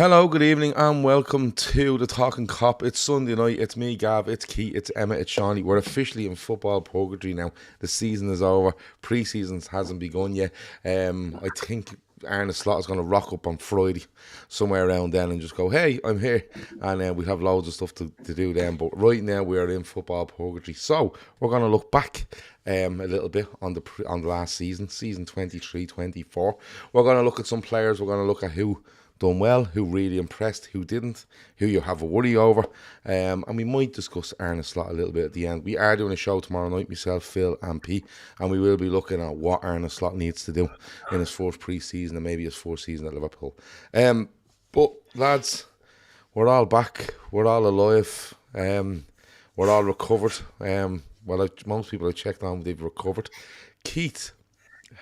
Hello, good evening, and welcome to the Talkin Kop. It's Sunday night. It's me, Gav. It's Keith. It's Emmet. It's Shawnee. We're officially in football purgatory now. The season is over. Pre-season hasn't begun yet. I think Arne Slot is going to rock up on Friday, somewhere around then, and just go, "Hey, I'm here," and we have loads of stuff to do then. But right now we are in football purgatory, so we're going to look back a little bit on the last season 23-24. We're going to look at some players. We're going to look at who done well, who really impressed, who didn't, who you have a worry over, and we might discuss Arne Slot a little bit at the end. We are doing a show tomorrow night, myself, Phil and P, and we will be looking at what Arne Slot needs to do in his first pre-season and maybe his first season at Liverpool. But lads, we're all back, we're all alive, we're all recovered. Most people I checked on, they've recovered. Keith,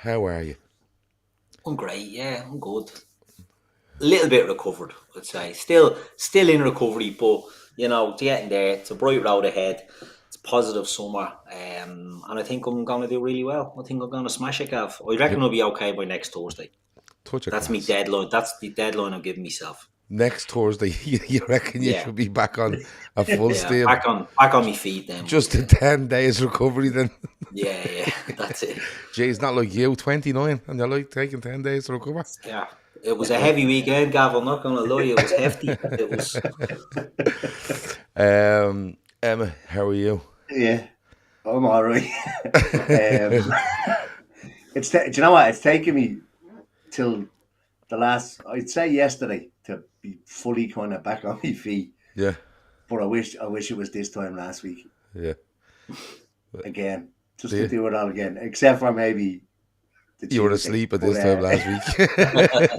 how are you? I'm great, yeah, I'm good. A little bit recovered, I'd say. Still in recovery, but getting there. It's a bright road ahead. It's a positive summer, and I think I'm going to do really well. I think I'm going to smash it, Gav. I reckon I'll be okay by next Thursday. Touch of That's class. my deadline. That's the deadline I'm giving myself. Next Thursday, you reckon you should be back on a full steam? Back on my feet then. Just a 10 days recovery then. Yeah, that's it. Gee, it's not like you, 29, and you're like taking 10 days to recover. Yeah. It was a heavy weekend, Gav. I'm not going to lie. It was hefty. It was. Emma, how are you? Yeah, I'm all right. Do you know what? It's taken me till the last, I'd say yesterday, to be fully kind of back on my feet. Yeah. But I wish it was this time last week. Yeah. Again, just to do it all again, except for maybe. You were asleep at this time last week.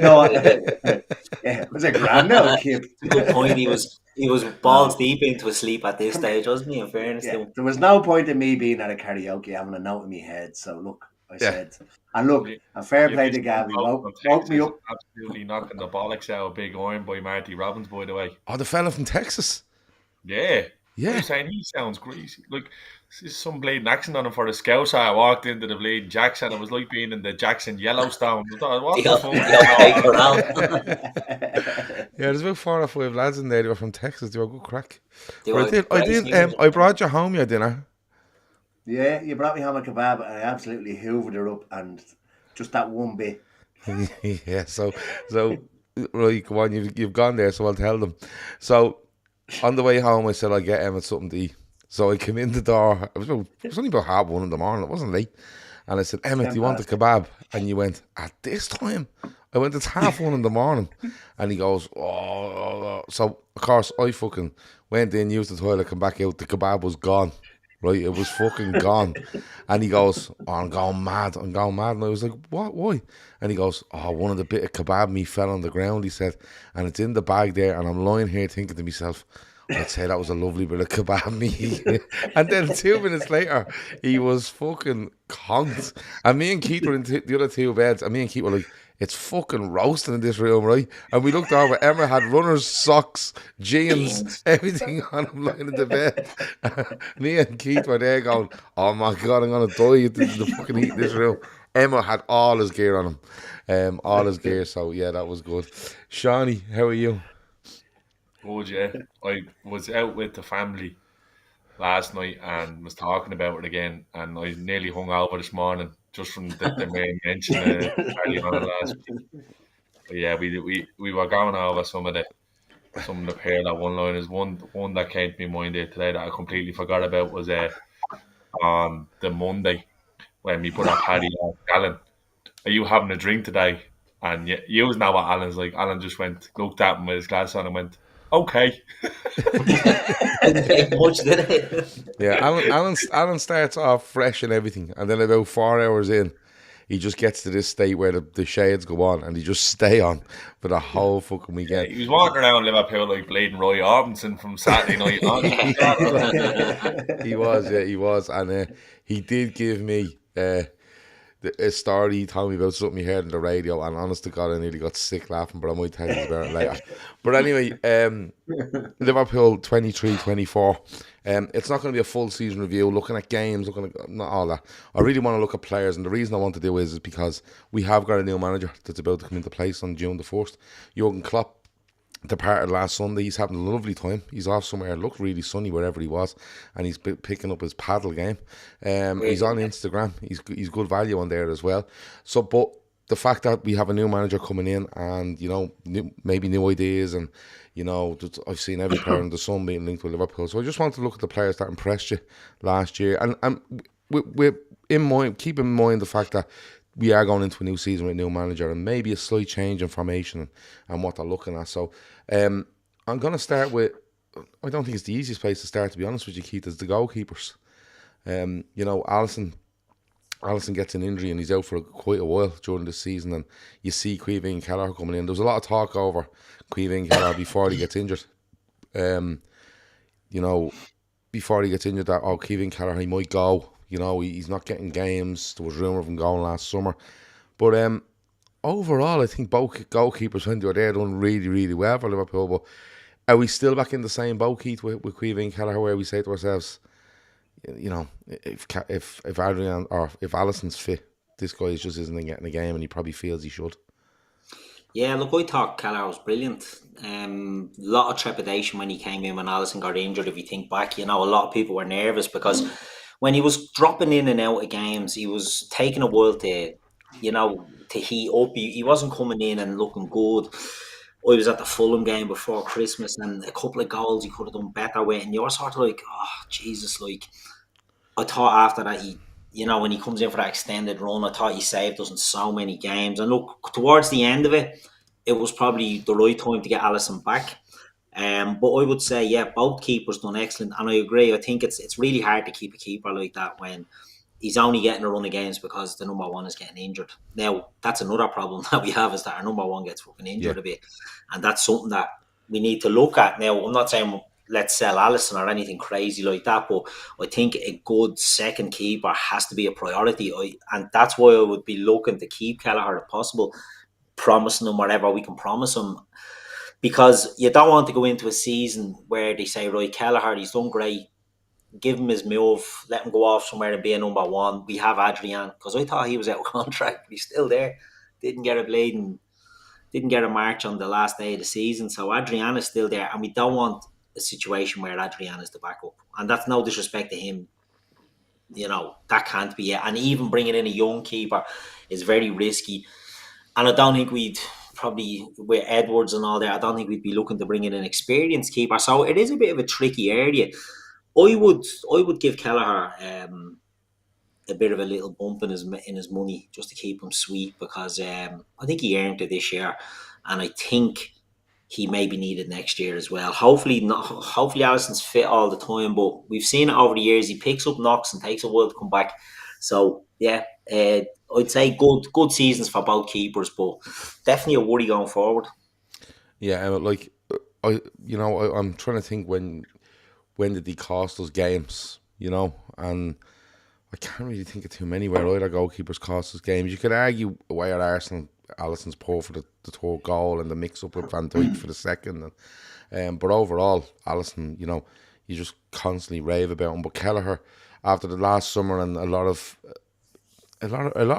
No, it was a grand now, Kip. Good point. He was balls deep into a sleep at this stage, wasn't he? In fairness to him. There was no point in me being at a karaoke having a note in my head. So look, I said, and look, a fair play to Gabby. Woke me up. Absolutely knocking the bollocks out of Big Iron by Marty Robbins, by the way. Oh, the fella from Texas. Yeah. I'm saying he sounds greasy. Like, there's some bleeding accent on him for the Scouser. I walked into the bleeding Jackson. It was like being in the Jackson Yellowstone. There's about 4 or 5 lads in there. They were from Texas. They were good crack. I brought you home your dinner. Yeah, you brought me home a kebab and I absolutely hoovered her up, and just that one bit. Yeah, so right, come on, you've gone there, so I'll tell them. So on the way home, I said I'll get Emmet something to eat. So I came in the door. It was only about 1:30 in the morning. It wasn't late. And I said, Emmet, do you want a kebab? And you went, at this time? I went, it's 1:30 in the morning. And he goes, oh. So, of course, I fucking went in, used the toilet, come back out. The kebab was gone. Right? It was fucking gone. And he goes, oh, I'm going mad. And I was like, what? Why? And he goes, oh, one of the bit of kebab me fell on the ground, he said. And it's in the bag there. And I'm lying here thinking to myself, I'd say that was a lovely bit of kebab meat. And then 2 minutes later, he was fucking conked. And me and Keith were in the other 2 beds. And me and Keith were like, it's fucking roasting in this room, right? And we looked over. Emma had runners, socks, jeans, everything on him lying in the bed. Me and Keith were there going, oh my God, I'm going to die if this is the fucking heat in this room. Emma had all his gear on him. All his gear. So, yeah, that was good. Shawnee, how are you? Good, yeah. I was out with the family last night and was talking about it again, and I nearly hung over this morning just from the main mention early on last week. But yeah, we were going over some of the pair that one-liners. One that came to my mind there today that I completely forgot about was on the Monday when we put up Paddy and Alan, are you having a drink today? And you know what Alan's like. Alan just looked at him with his glass on and went, okay. Much, did it? Yeah, Alan starts off fresh and everything, and then about 4 hours in, he just gets to this state where the shades go on, and he just stay on for the whole fucking weekend. Yeah, he was walking around Liverpool like bleeding Roy Orbison from Saturday night on. He was, and he did give me a story. He told me about something he heard on the radio, and honest to God, I nearly got sick laughing, but I might tell you about it later. But anyway, Liverpool 23-24. It's not going to be a full season review, looking at games, not all that. I really want to look at players, and the reason I want to do is because we have got a new manager that's about to come into place on June the 1st. Jurgen Klopp departed last Sunday. He's having a lovely time. He's off somewhere. It looked really sunny wherever he was, and he's picking up his paddle game. He's on Instagram. He's good value on there as well. So, but the fact that we have a new manager coming in, and maybe new ideas, and I've seen every player in the sun being linked with Liverpool. So I just want to look at the players that impressed you last year, and keep in mind the fact that we are going into a new season with a new manager and maybe a slight change in formation and what they're looking at. So I'm going to start with, I don't think it's the easiest place to start, to be honest with you, Keith, is the goalkeepers. Alisson gets an injury and he's out for quite a while during the season, and you see Caoimhín Kelleher coming in. There was a lot of talk over Caoimhín Kelleher before he gets injured. Before he gets injured, that Caoimhín Kelleher, he might go. He's not getting games. There was rumour of him going last summer. But overall, I think both goalkeepers, when they were there, done really, really well for Liverpool. But are we still back in the same boat, Keith, with Caoimhín Kelleher, where we say to ourselves, if Adrian or if Alisson's fit, this guy just isn't getting a game, and he probably feels he should. Yeah, look, I thought Kelleher was brilliant. A lot of trepidation when he came in when Alisson got injured. If you think back, a lot of people were nervous because when he was dropping in and out of games, he was taking a while to heat up. He wasn't coming in and looking good. I was at the Fulham game before Christmas, and a couple of goals he could have done better with, and you're sort of like, oh, Jesus, like, I thought after that, when he comes in for that extended run, I thought he saved us in so many games. And look, towards the end of it, it was probably the right time to get Alisson back. But I would say, yeah, both keepers done excellent. And I agree, I think it's really hard to keep a keeper like that when he's only getting a run of games because the number one is getting injured. Now, that's another problem that we have, is that our number one gets fucking injured a bit. And that's something that we need to look at. Now, I'm not saying let's sell Alisson or anything crazy like that, but I think a good second keeper has to be a priority. And that's why I would be looking to keep Kelleher if possible, promising him whatever we can promise him. Because you don't want to go into a season where they say, right, Kelleher, he's done great, give him his move, let him go off somewhere and be a number one. We have Adrian, because I thought he was out of contract, but he's still there. Didn't get a march on the last day of the season. So Adrian is still there, and we don't want a situation where Adrian is the backup. And that's no disrespect to him. That can't be it. And even bringing in a young keeper is very risky. And I don't think we'd probably, with Edwards and all that, I don't think we'd be looking to bring in an experienced keeper. So it is a bit of a tricky area. I would give Kelleher a bit of a little bump in his money just to keep him sweet, because I think he earned it this year, and I think he may be needed next year as well. Hopefully Alisson's fit all the time, but we've seen it over the years. He picks up knocks and takes a while to come back. So yeah, I'd say good seasons for both keepers, but definitely a worry going forward. Yeah, like I'm trying to think when did he cost us games, and I can't really think of too many where either goalkeepers cost us games. You could argue why at Arsenal Alisson's poor for the third goal and the mix-up with Van Dijk for the second. But overall, Alisson, you just constantly rave about him. But Kelleher, after the last summer and a lot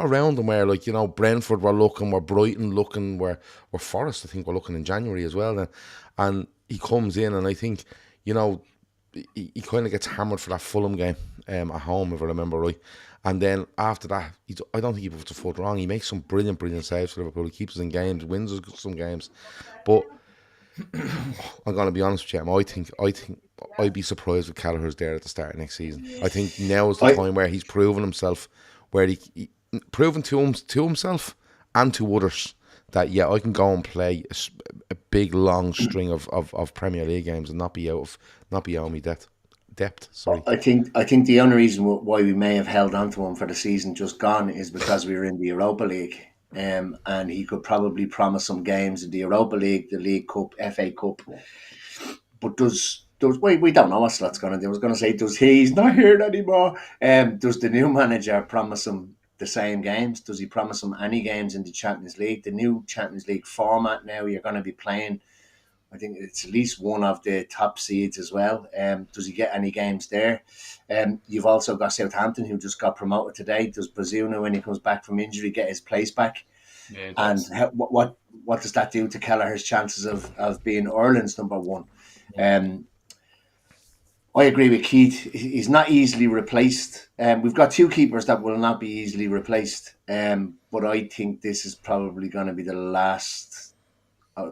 around him where, like, Brentford were looking, were Brighton looking, were Forest, I think, were looking in January as well then. And he comes in, and I think, he kind of gets hammered for that Fulham game at home, if I remember right. And then after that, I don't think he puts a foot wrong. He makes some brilliant saves for Liverpool. He keeps us in games, wins us some games. But I'm going to be honest with you, I think I'd be surprised if Kelleher's there at the start of next season. I think now is the time where he's proven himself, where he proven to himself and to others that, yeah, I can go and play a big long string of Premier League games and not be out of my depth. Sorry. I think the only reason why we may have held on to him for the season just gone is because we were in the Europa League, and he could probably promise some games in the Europa League, the League Cup, FA Cup. But we don't know what that's going to do. I was going to say, he's not here anymore? Does the new manager promise him the same games? Does he promise him any games in the Champions League? The new Champions League format now, you're going to be playing, I think it's at least one of the top seeds as well. Does he get any games there? You've also got Southampton, who just got promoted today. Does Bazunu, when he comes back from injury, get his place back? Yeah, and what does that do to Kelleher's chances of being Ireland's number one? I agree with Keith. He's not easily replaced. We've got two keepers that will not be easily replaced. But I think this is probably going to be the last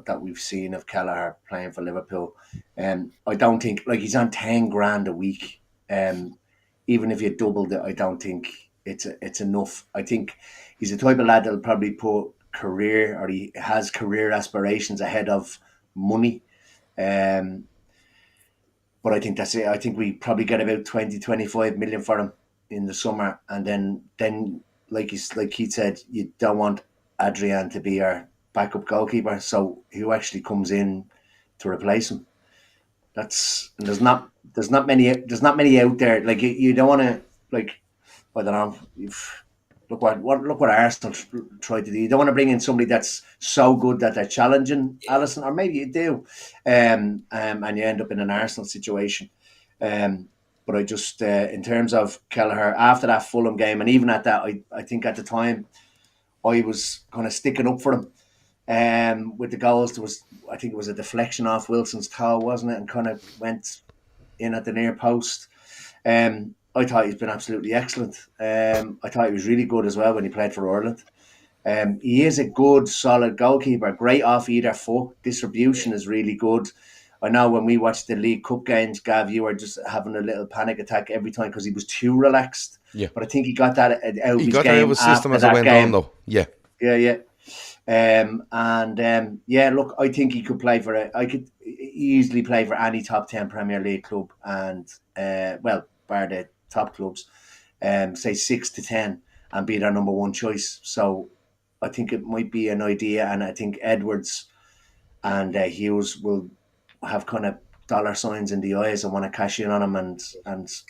that we've seen of Kelleher playing for Liverpool. I don't think, like, he's on 10 grand a week. Even if you doubled it, I don't think it's enough. I think he's the type of lad that'll probably put career, or he has career aspirations ahead of money. But I think that's it. I think we probably get about 20-25 million for him in the summer. And then like Keith said, you don't want Adrian to be our backup goalkeeper. So who actually comes in to replace him? There's not many out there. Like, you don't want to, like, I don't know. Look what Arsenal tried to do. You don't want to bring in somebody that's so good that they're challenging Alisson, or maybe you do, and you end up in an Arsenal situation. But I just, in terms of Kelleher, after that Fulham game, and even at that, I think at the time I was kind of sticking up for him. With the goals, I think it was a deflection off Wilson's toe, wasn't it, and kind of went in at the near post. I thought he's been absolutely excellent. I thought he was really good as well when he played for Ireland. He is a good, solid goalkeeper, great off either foot. Distribution is really good. I know when we watched the League Cup games, Gav, you were just having a little panic attack every time because he was too relaxed. Yeah. But I think he got that out of his game. He got that out of his system as it went on, though. Yeah. Yeah. Look, I think he could play for I could easily play for any top 10 Premier League club, and bar the top clubs, say 6 to 10, and be their number one choice. So I think it might be an idea, and I think Edwards and Hughes will have kind of dollar signs in the eyes and want to cash in on him and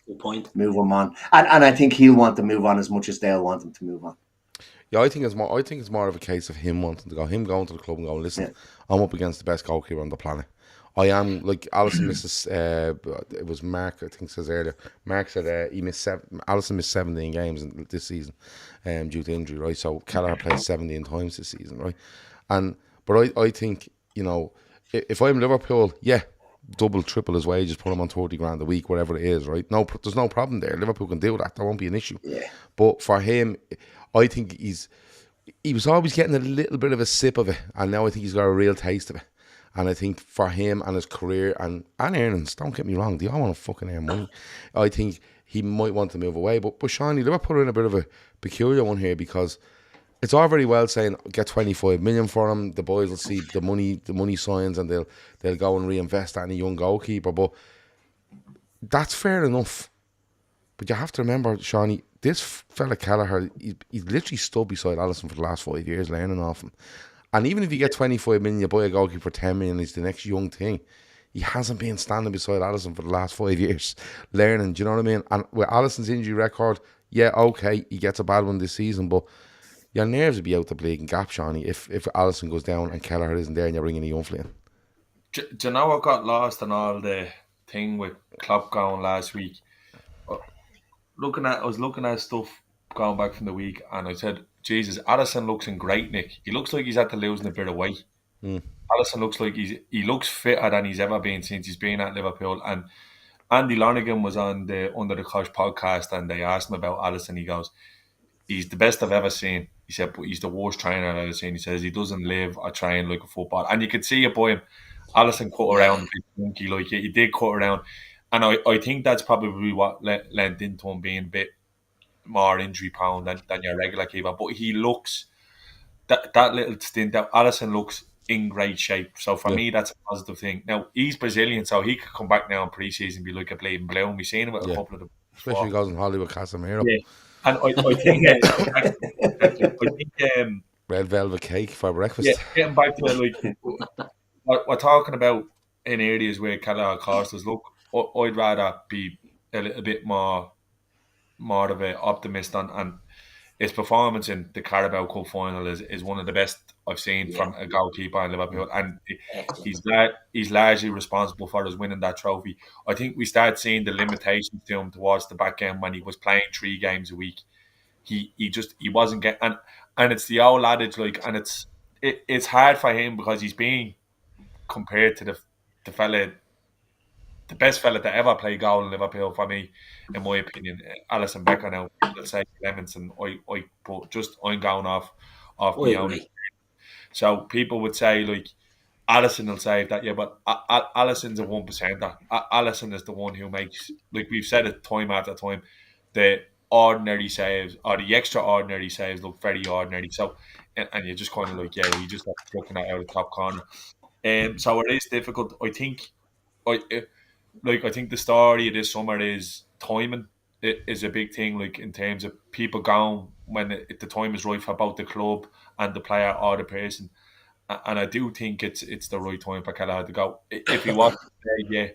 Good point. move him on. And I think he'll want to move on as much as they'll want him to move on. Yeah, I think it's more of a case of him wanting to go, him going to the club and going, listen, I'm up against the best goalkeeper on the planet. I am, like, Alisson misses, it was Mark, I think says earlier, Mark said Alisson missed 17 games this season due to injury, right? So Kelleher played 17 times this season, right? But I think, you know, if I'm Liverpool, double, triple his wages, put him on 30 grand a week, whatever it is, right? No, there's no problem there. Liverpool can do that. That won't be an issue. Yeah. But for him, I think he was always getting a little bit of a sip of it, and now I think he's got a real taste of it. And I think for him and his career and earnings, don't get me wrong, they all want to fucking earn money. I think he might want to move away. But Shawnee, Liverpool are in a bit of a peculiar one here, because it's all very well saying get 25 million for him. The boys will see the money signs, and they'll go and reinvest that in a young goalkeeper. But that's fair enough. But you have to remember, Shawnee, this fella Kelleher, he's literally stood beside Alisson for the last 5 years, learning off him. And even if you get 25 million, you buy a goalkeeper for 10 million, he's the next young thing. He hasn't been standing beside Alisson for the last 5 years, learning. Do you know what I mean? And with Alisson's injury record, okay, he gets a bad one this season, but your nerves would be out the bleeding gap, Shawnee, if Alisson goes down and Kelleher isn't there and you're bringing a young flea in. Do you know what got lost in all the thing with Klopp going last week? I was looking at stuff going back from the week, and I said, Jesus, Alisson looks in great nick. He looks like he's had to losing a bit of weight. Alisson looks like he looks fitter than he's ever been since he's been at Liverpool. And Andy Lonergan was on the Under the Cosh podcast, and they asked him about Alisson. He goes, he's the best I've ever seen. He said, but he's the worst trainer I've ever seen. He says he doesn't live or train like a football. And you could see it by him. Alisson cut around a bit funky, like he did cut around. And I think that's probably what lent into him being a bit more injury prone than your regular keeper. But he looks, that little stint out, Alisson looks in great shape. So for me, that's a positive thing. Now, he's Brazilian, so he could come back now in pre-season and be like a bleeding bloom. We've seen him with a couple of them. Especially if he goes in Holly with Casemiro. Yeah. And I think red velvet cake for breakfast. Yeah, getting back to it, like we're talking about in areas where Kelleher cost us. Look, I'd rather be a little bit more of an optimist on his performance in the Carabao Cup final is one of the best I've seen from a goalkeeper in Liverpool, and he's largely responsible for us winning that trophy. I think we started seeing the limitations to him towards the back end when he was playing 3 games a week. He wasn't getting, And it's the old adage, like, and it's hard for him because he's being compared to the fella, the best fella to ever play goal in Liverpool for me, in my opinion, Alisson Becker. Now people say Clements, and but just I'm going off I my own. agree. So people would say like Alisson will save that, yeah, but Alisson's a 1%er. Alisson is the one who makes, like we've said it time after time, the ordinary saves or the extraordinary saves look very ordinary. So and you're just kind of like, yeah, he just looking at out of the top corner. So it is difficult. I think I think the story of this summer is timing. It is a big thing, like in terms of people going when the time is right for both the club and the player or the person. And I do think it's the right time for Kelleher to go. If he wants to say, yeah,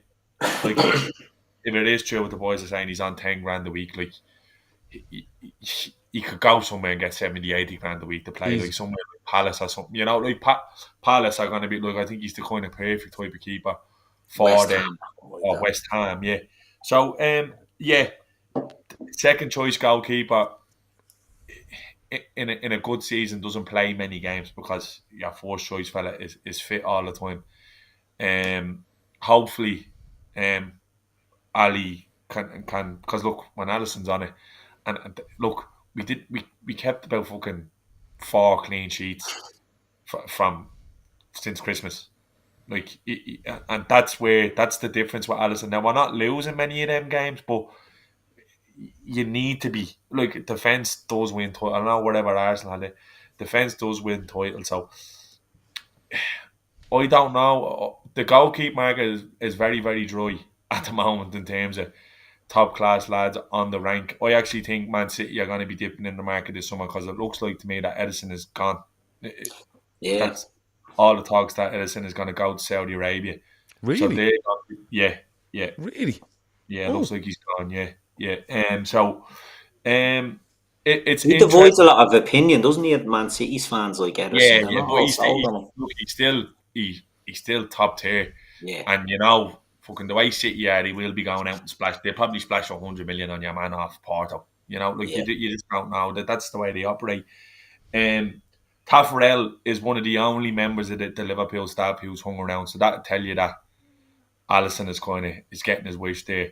like if it is true what the boys are saying, he's on 10 grand a week, like he could go somewhere and get 70, 80 grand a week to play, like somewhere like Palace or something. You know, like Palace are going to be, like, I think he's the kind of perfect type of keeper for West them, Ham. or West Ham, yeah. So, yeah, second choice goalkeeper in a good season doesn't play many games because your first choice fella is fit all the time. Hopefully, Ali can, because look, when Alisson's on it, and look, we kept about fucking 4 clean sheets from since Christmas. Like, and that's the difference with Alisson. Now, we're not losing many of them games, but you need to be, like, defence does win title. I don't know whatever Arsenal had, defence does win title. So I don't know. The goalkeeper market is very, very dry at the moment in terms of top class lads on the rank. I actually think Man City are going to be dipping in the market this summer because it looks like to me that Edison is gone. Yeah. That's all the talks that Edison is going to go to Saudi Arabia. Really? So yeah. Really? Yeah, it looks like he's gone. Yeah. So, it's He divides a lot of opinion, doesn't he, at Man City's fans, like Ederson? Yeah, but he's still top tier. Yeah. And you know, fucking the way City are, they will be going out and splash. They probably splash 100 million on your man off Porto. You know, like you just don't know that's the way they operate. Taffarel is one of the only members of the Liverpool staff who's hung around, so that'll tell you that Alisson is getting his wish there.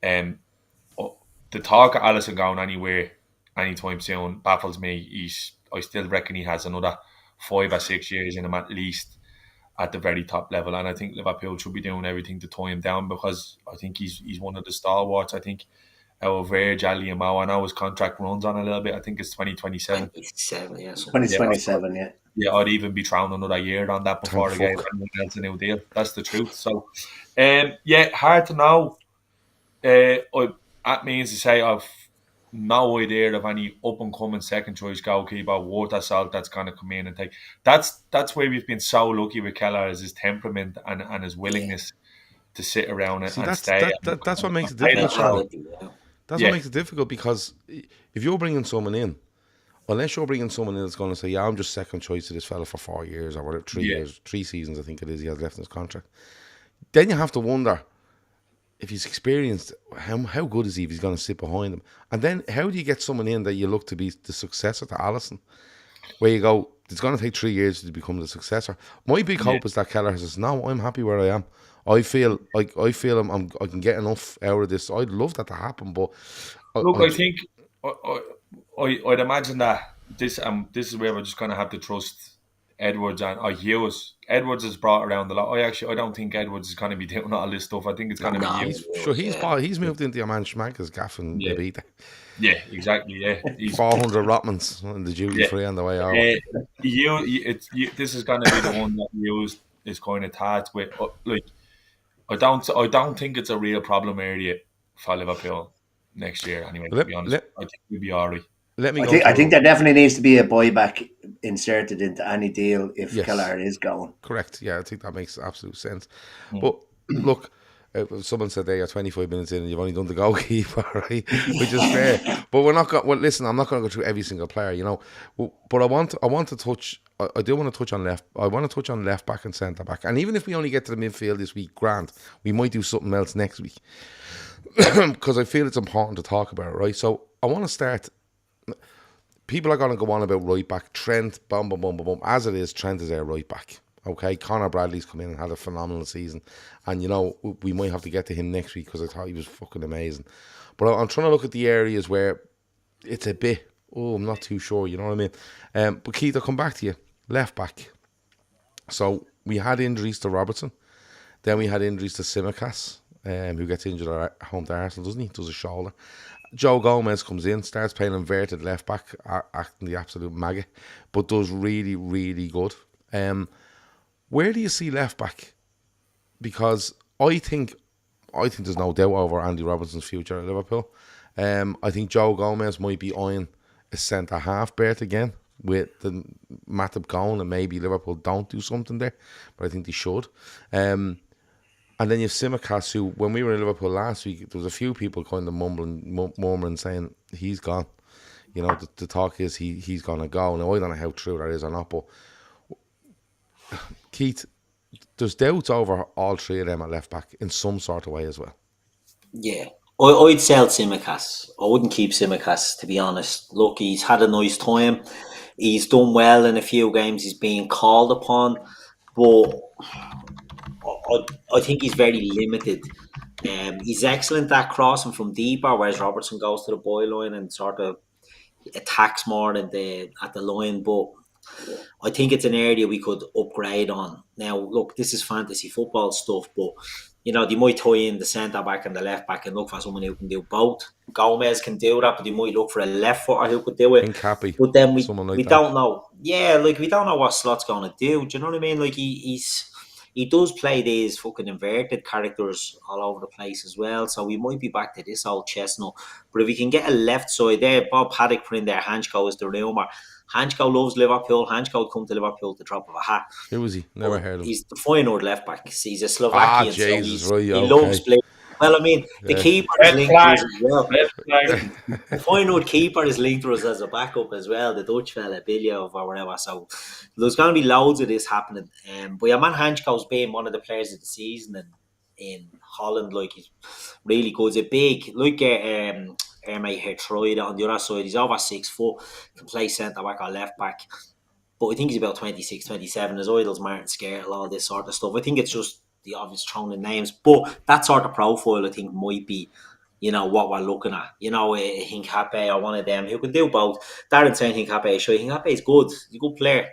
The talk of Alisson going anywhere anytime soon baffles me. I still reckon he has another 5 or 6 years in him at least at the very top level, and I think Liverpool should be doing everything to tie him down because I think he's one of the stalwarts. I think our Verge, Ali and Mo, I know his contract runs on a little bit. I think it's 2027. 2027, yeah. Yeah, I'd even be throwing another year on that before I gave anyone else a new deal. That's the truth. So, yeah, hard to know. That means to say I've no idea of any up and coming second choice goalkeeper worth a salt that's going to come in and take. That's where we've been so lucky with Kelleher, is his temperament and his willingness to sit around and stay. That's what makes it difficult. That's what makes it difficult, because if you're bringing someone in, unless you're bringing someone in that's going to say, yeah, I'm just second choice to this fella for 4 years or whatever, 3 years, 3 seasons, I think it is, he has left in his contract. Then you have to wonder if he's experienced, how good is he if he's going to sit behind him? And then how do you get someone in that you look to be the successor to Alisson? Where you go, it's going to take 3 years to become the successor. My big hope is that Kelleher says, no, I'm happy where I am. I feel I can get enough out of this. I'd love that to happen, but I think I'd imagine that this is where we're just going to have to trust Edwards and Hughes. Edwards is brought around a lot. I don't think Edwards is going to be doing all this stuff. I think it's going to be Hughes. He's moved into your man Schmanker's gaff and Ibiza. Yeah, exactly. Yeah, he's 400 Rotmans on the duty free on the way out. This is going to be the one that Hughes is going to task with. Like, I don't think it's a real problem area for Liverpool next year. Anyway, to be honest, I think we'll be alright. I think there definitely needs to be a buyback inserted into any deal if Kelleher is going. Correct. Yeah, I think that makes absolute sense. But look, someone said they are 25 minutes in and you've only done the goalkeeper, right? Which is fair. But we're not going. Well, listen, I'm not going to go through every single player, you know. But I want to touch. I do want to touch on left. I want to touch on left back and centre back. And even if we only get to the midfield this week, grand, we might do something else next week because I feel it's important to talk about it, right? So I want to start. people are going to go on about right back. Trent, boom, boom, boom, boom, boom. As it is, Trent is our right back. Okay, Conor Bradley's come in and had a phenomenal season. And, you know, we might have to get to him next week because I thought he was fucking amazing. But I'm trying to look at the areas where it's a bit, I'm not too sure, you know what I mean? But Keith, I'll come back to you. Left back. So we had injuries to Robertson. Then we had injuries to Simicas, who gets injured at home to Arsenal, doesn't he? Does a shoulder. Joe Gomez comes in, starts playing inverted left back, acting the absolute maggot, but does really, really good. Where do you see left back? Because I think there's no doubt over Andy Robertson's future at Liverpool. I think Joe Gomez might be eyeing a centre half berth again with the Matip going, and maybe Liverpool don't do something there, but I think they should. And then you have Simicas, who, when we were in Liverpool last week, there was a few people kind of murmuring, saying he's gone. You know, the talk is he's going to go. Now, I don't know how true that is or not, but Keith, there's doubts over all three of them at left back in some sort of way as well. Yeah. I'd sell Simicas. I wouldn't keep Simicas, to be honest. Look, he's had a nice time. He's done well in a few games. He's being called upon. But I think he's very limited. He's excellent at crossing from deeper, whereas Robertson goes to the byline and sort of attacks more at the line. But I think it's an area we could upgrade on. Now, look, this is fantasy football stuff, but you know, they might tie in the centre back and the left back and look for someone who can do both. Gomez can do that, but they might look for a left footer who could do it. Happy, but then we like don't know. Yeah, like we don't know what Slot's going to do. Do you know what I mean? Like he does play these fucking inverted characters all over the place as well. So we might be back to this old chestnut. But if we can get a left side there, Bob Paddock put in there, Hanchko is the rumour. Hanchko loves Liverpool. Hanchko would come to Liverpool at the drop of a hat. Who was he? Never heard of him. He's the Feyenoord left back. He's a Slovakian. Jesus, so right, he loves playing. Well, I mean, the keeper is linked to us as well. The Feyenoord keeper is linked to us as a backup as well. The Dutch fella, Bilyov or whatever. So there's going to be loads of this happening. But your man Hanchko's been one of the players of the season in Holland. Like, he's really good. He's a big, like Ermay Hertroyd on the other side. He's over 6 foot. Can play centre back or left back. But I think he's about 26, 27. His idols, Martin Skrtel, all this sort of stuff. I think it's just the obvious throwing in names. But that sort of profile, I think, might be, you know, what we're looking at. You know, Hincapié or one of them who can do both. Darren saying Hincapié, sure, Hincapié is good. He's a good player.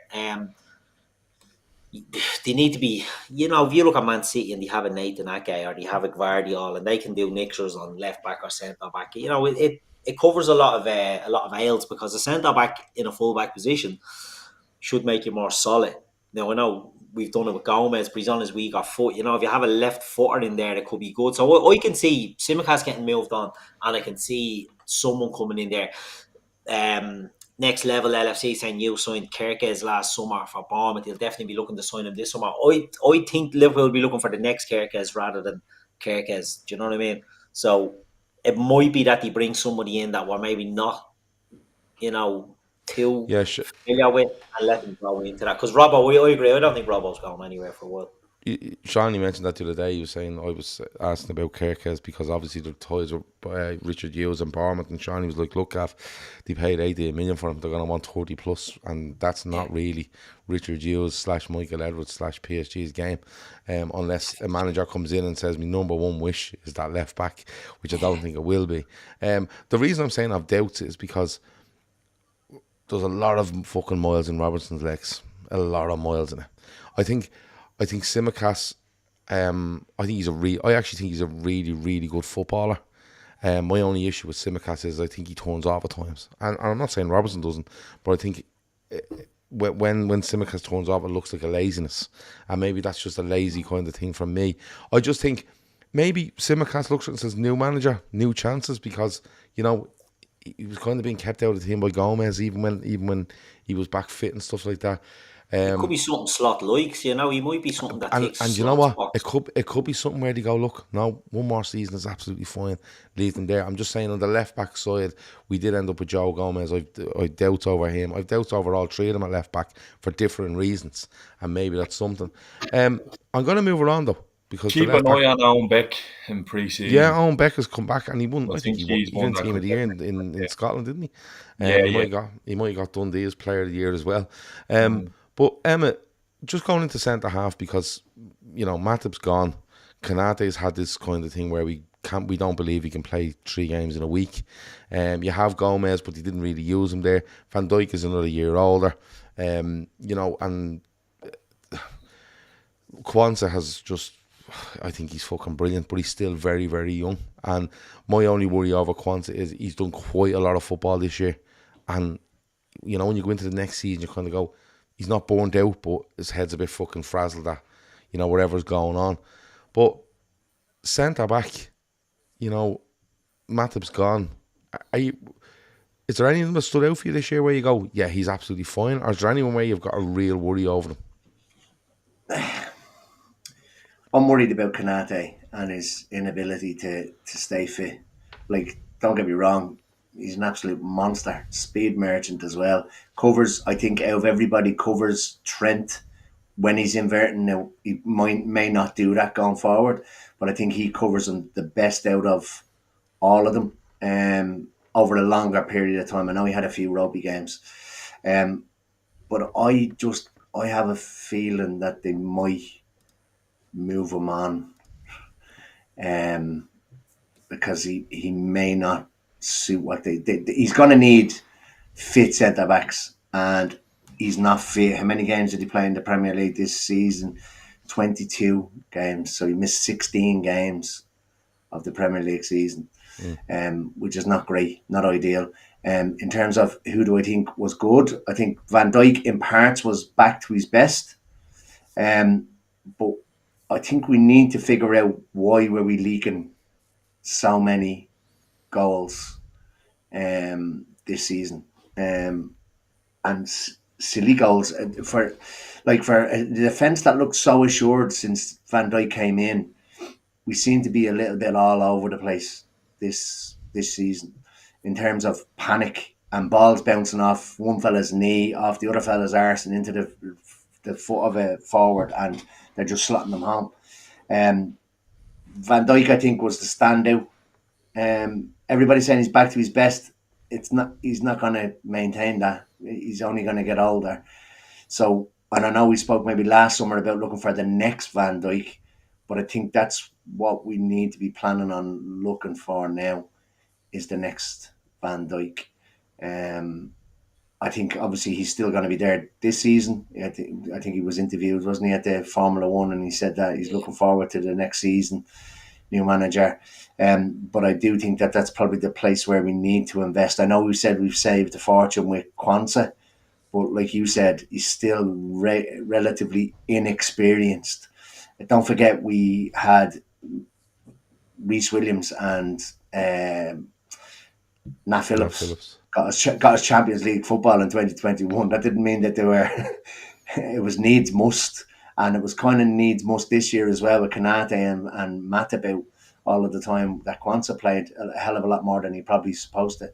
They need to be, you know, if you look at Man City and they have a Nathan Ake or they have a Guardiola and they can do mixtures on left back or centre back, you know, it covers a lot of ails, because a centre back in a full back position should make you more solid. Now, I know we've done it with Gomez, but he's on his weaker foot. You know, if you have a left footer in there, it could be good. So I can see Simicas getting moved on, and I can see someone coming in there. Next level LFC saying you signed Kerkez last summer for Bournemouth. They'll definitely be looking to sign him this summer. I think Liverpool will be looking for the next Kerkez rather than Kerkez. Do you know what I mean? So it might be that they bring somebody in that we're maybe not, you know, too familiar with, and let them go into that. Because Robbo, I agree. I don't think Robbo's going anywhere for a while. Sean, you mentioned that the other day. He was saying, I was asking about Kerkez because obviously the ties were by Richard Hughes and Bournemouth, and Sean was like, look, they paid 80 million for him, they're going to want 30 plus, and that's not really Richard Hughes / Michael Edwards / PSG's game, unless a manager comes in and says, my number one wish is that left back, which I don't think it will be. The reason I'm saying I've doubts is because there's a lot of fucking miles in Robertson's legs, a lot of miles in it. I think Simicas, I actually think he's a really, really good footballer. My only issue with Simicas is I think he turns off at times. And I'm not saying Robertson doesn't, but I think when Simicas turns off, it looks like a laziness. And maybe that's just a lazy kind of thing from me. I just think maybe Simicas looks at it and says, new manager, new chances, because, you know, he was kind of being kept out of the team by Gomez, even when he was back fit and stuff like that. It could be something Slot likes, you know. He might be something that takes. And you know what? It could be something where they go, look, no, one more season is absolutely fine. Leave them there. I'm just saying, on the left back side, we did end up with Joe Gomez. I doubt over him. I've doubts over all three of them at left back for different reasons, and maybe that's something. I'm going to move around though, because Keep the left an back. eye on Owen Beck in pre-season. Yeah, Owen Beck has come back and he won. I think he he's won won that Team of the Year contender. in Scotland, didn't he? Yeah, He might have got Dundee as Player of the Year as well. Mm. But Emmet, just going into centre half because Matip's gone. Konate's had this kind of thing where we don't believe he can play 3 games in a week. You have Gomez, but he didn't really use him there. Van Dijk is another year older. And Kwanzaa has just, I think he's fucking brilliant, but he's still very, very young. And my only worry over Kwanzaa is he's done quite a lot of football this year. And, when you go into the next season, you kind of go, he's not burnt out, but his head's a bit fucking frazzled that, whatever's going on. But centre back, Matip's gone. Is there anything that stood out for you this year where you go, yeah, he's absolutely fine? Or is there anyone where you've got a real worry over him? I'm worried about Konate and his inability to stay fit. Like, don't get me wrong, he's an absolute monster. Speed merchant as well. I think out of everybody, covers Trent when he's inverting. Now, he may not do that going forward, but I think he covers him the best out of all of them over a longer period of time. I know he had a few rugby games. But I have a feeling that they might move him on because he may not suit what he's going to need fit centre backs, and he's not fit. How many games did he play in the Premier League this season? 22 games, so he missed 16 games of the Premier League season, which is not great, not ideal. In terms of who do I think was good, I think Van Dijk in parts was back to his best, but I think we need to figure out why were we leaking so many goals this season, and silly goals for the defence that looked so assured since Van Dijk came in. We seem to be a little bit all over the place this season in terms of panic and balls bouncing off one fella's knee, off the other fella's arse and into the foot of a forward, and they're just slotting them home. Van Dijk, I think, was the standout. Everybody's saying he's back to his best. He's not going to maintain that. He's only going to get older. So, and I know we spoke maybe last summer about looking for the next Van Dijk, but I think that's what we need to be planning on looking for now, is the next Van Dijk. I think obviously he's still going to be there this season. I think he was interviewed, wasn't he, at the Formula One, and he said that he's looking forward to the next season, new manager. But I do think that that's probably the place where we need to invest. I know we said we've saved a fortune with Kwanzaa, but like you said, he's still relatively inexperienced. Don't forget we had Rhys Williams and Nat Phillips. Got us Champions League football in 2021. That didn't mean that they were. It was needs must, and it was kind of needs must this year as well with Konate and Matip out all of the time. That Kwanzaa played a hell of a lot more than he probably supposed to.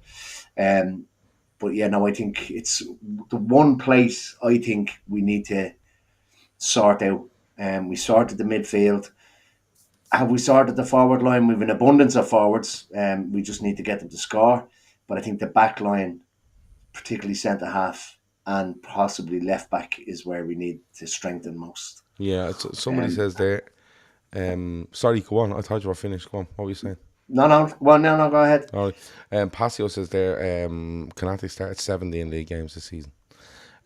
But yeah, no, I think it's the one place I think we need to sort out. We sorted the midfield. Have we sorted the forward line? We have an abundance of forwards. We just need to get them to score. But I think the back line, particularly centre half and possibly left back, is where we need to strengthen most. Yeah, somebody says there. Sorry, go on. I thought you were finished. Go on. What were you saying? No, go ahead. All right. Passio says there. Konate started 17 league games this season.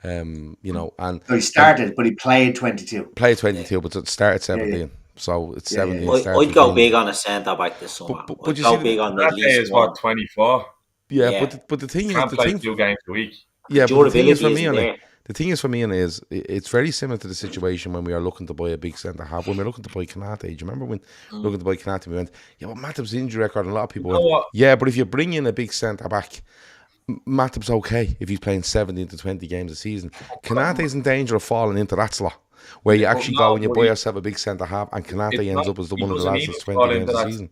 And so he started, but he played 22. Played 22, but it started 17. Yeah. So it's 17. I'd go big on a centre back this summer. But you go see, big on the least is what 24. Yeah, but the thing can't is, play 2 games a week. Yeah, but the thing is for me, is it's very similar to the situation when we are looking to buy a big centre half. When we we're looking to buy Konate, do you remember when looking to buy Konate, we went, yeah, but Matip's injury record, and a lot of people went, yeah, but if you bring in a big centre back, Matip's okay if he's playing 17 to 20 games a season. Konate's in danger of falling into that slot where you actually go and you buy yourself a big centre half, and Konate ends up as one of the lads that's 20 games a season.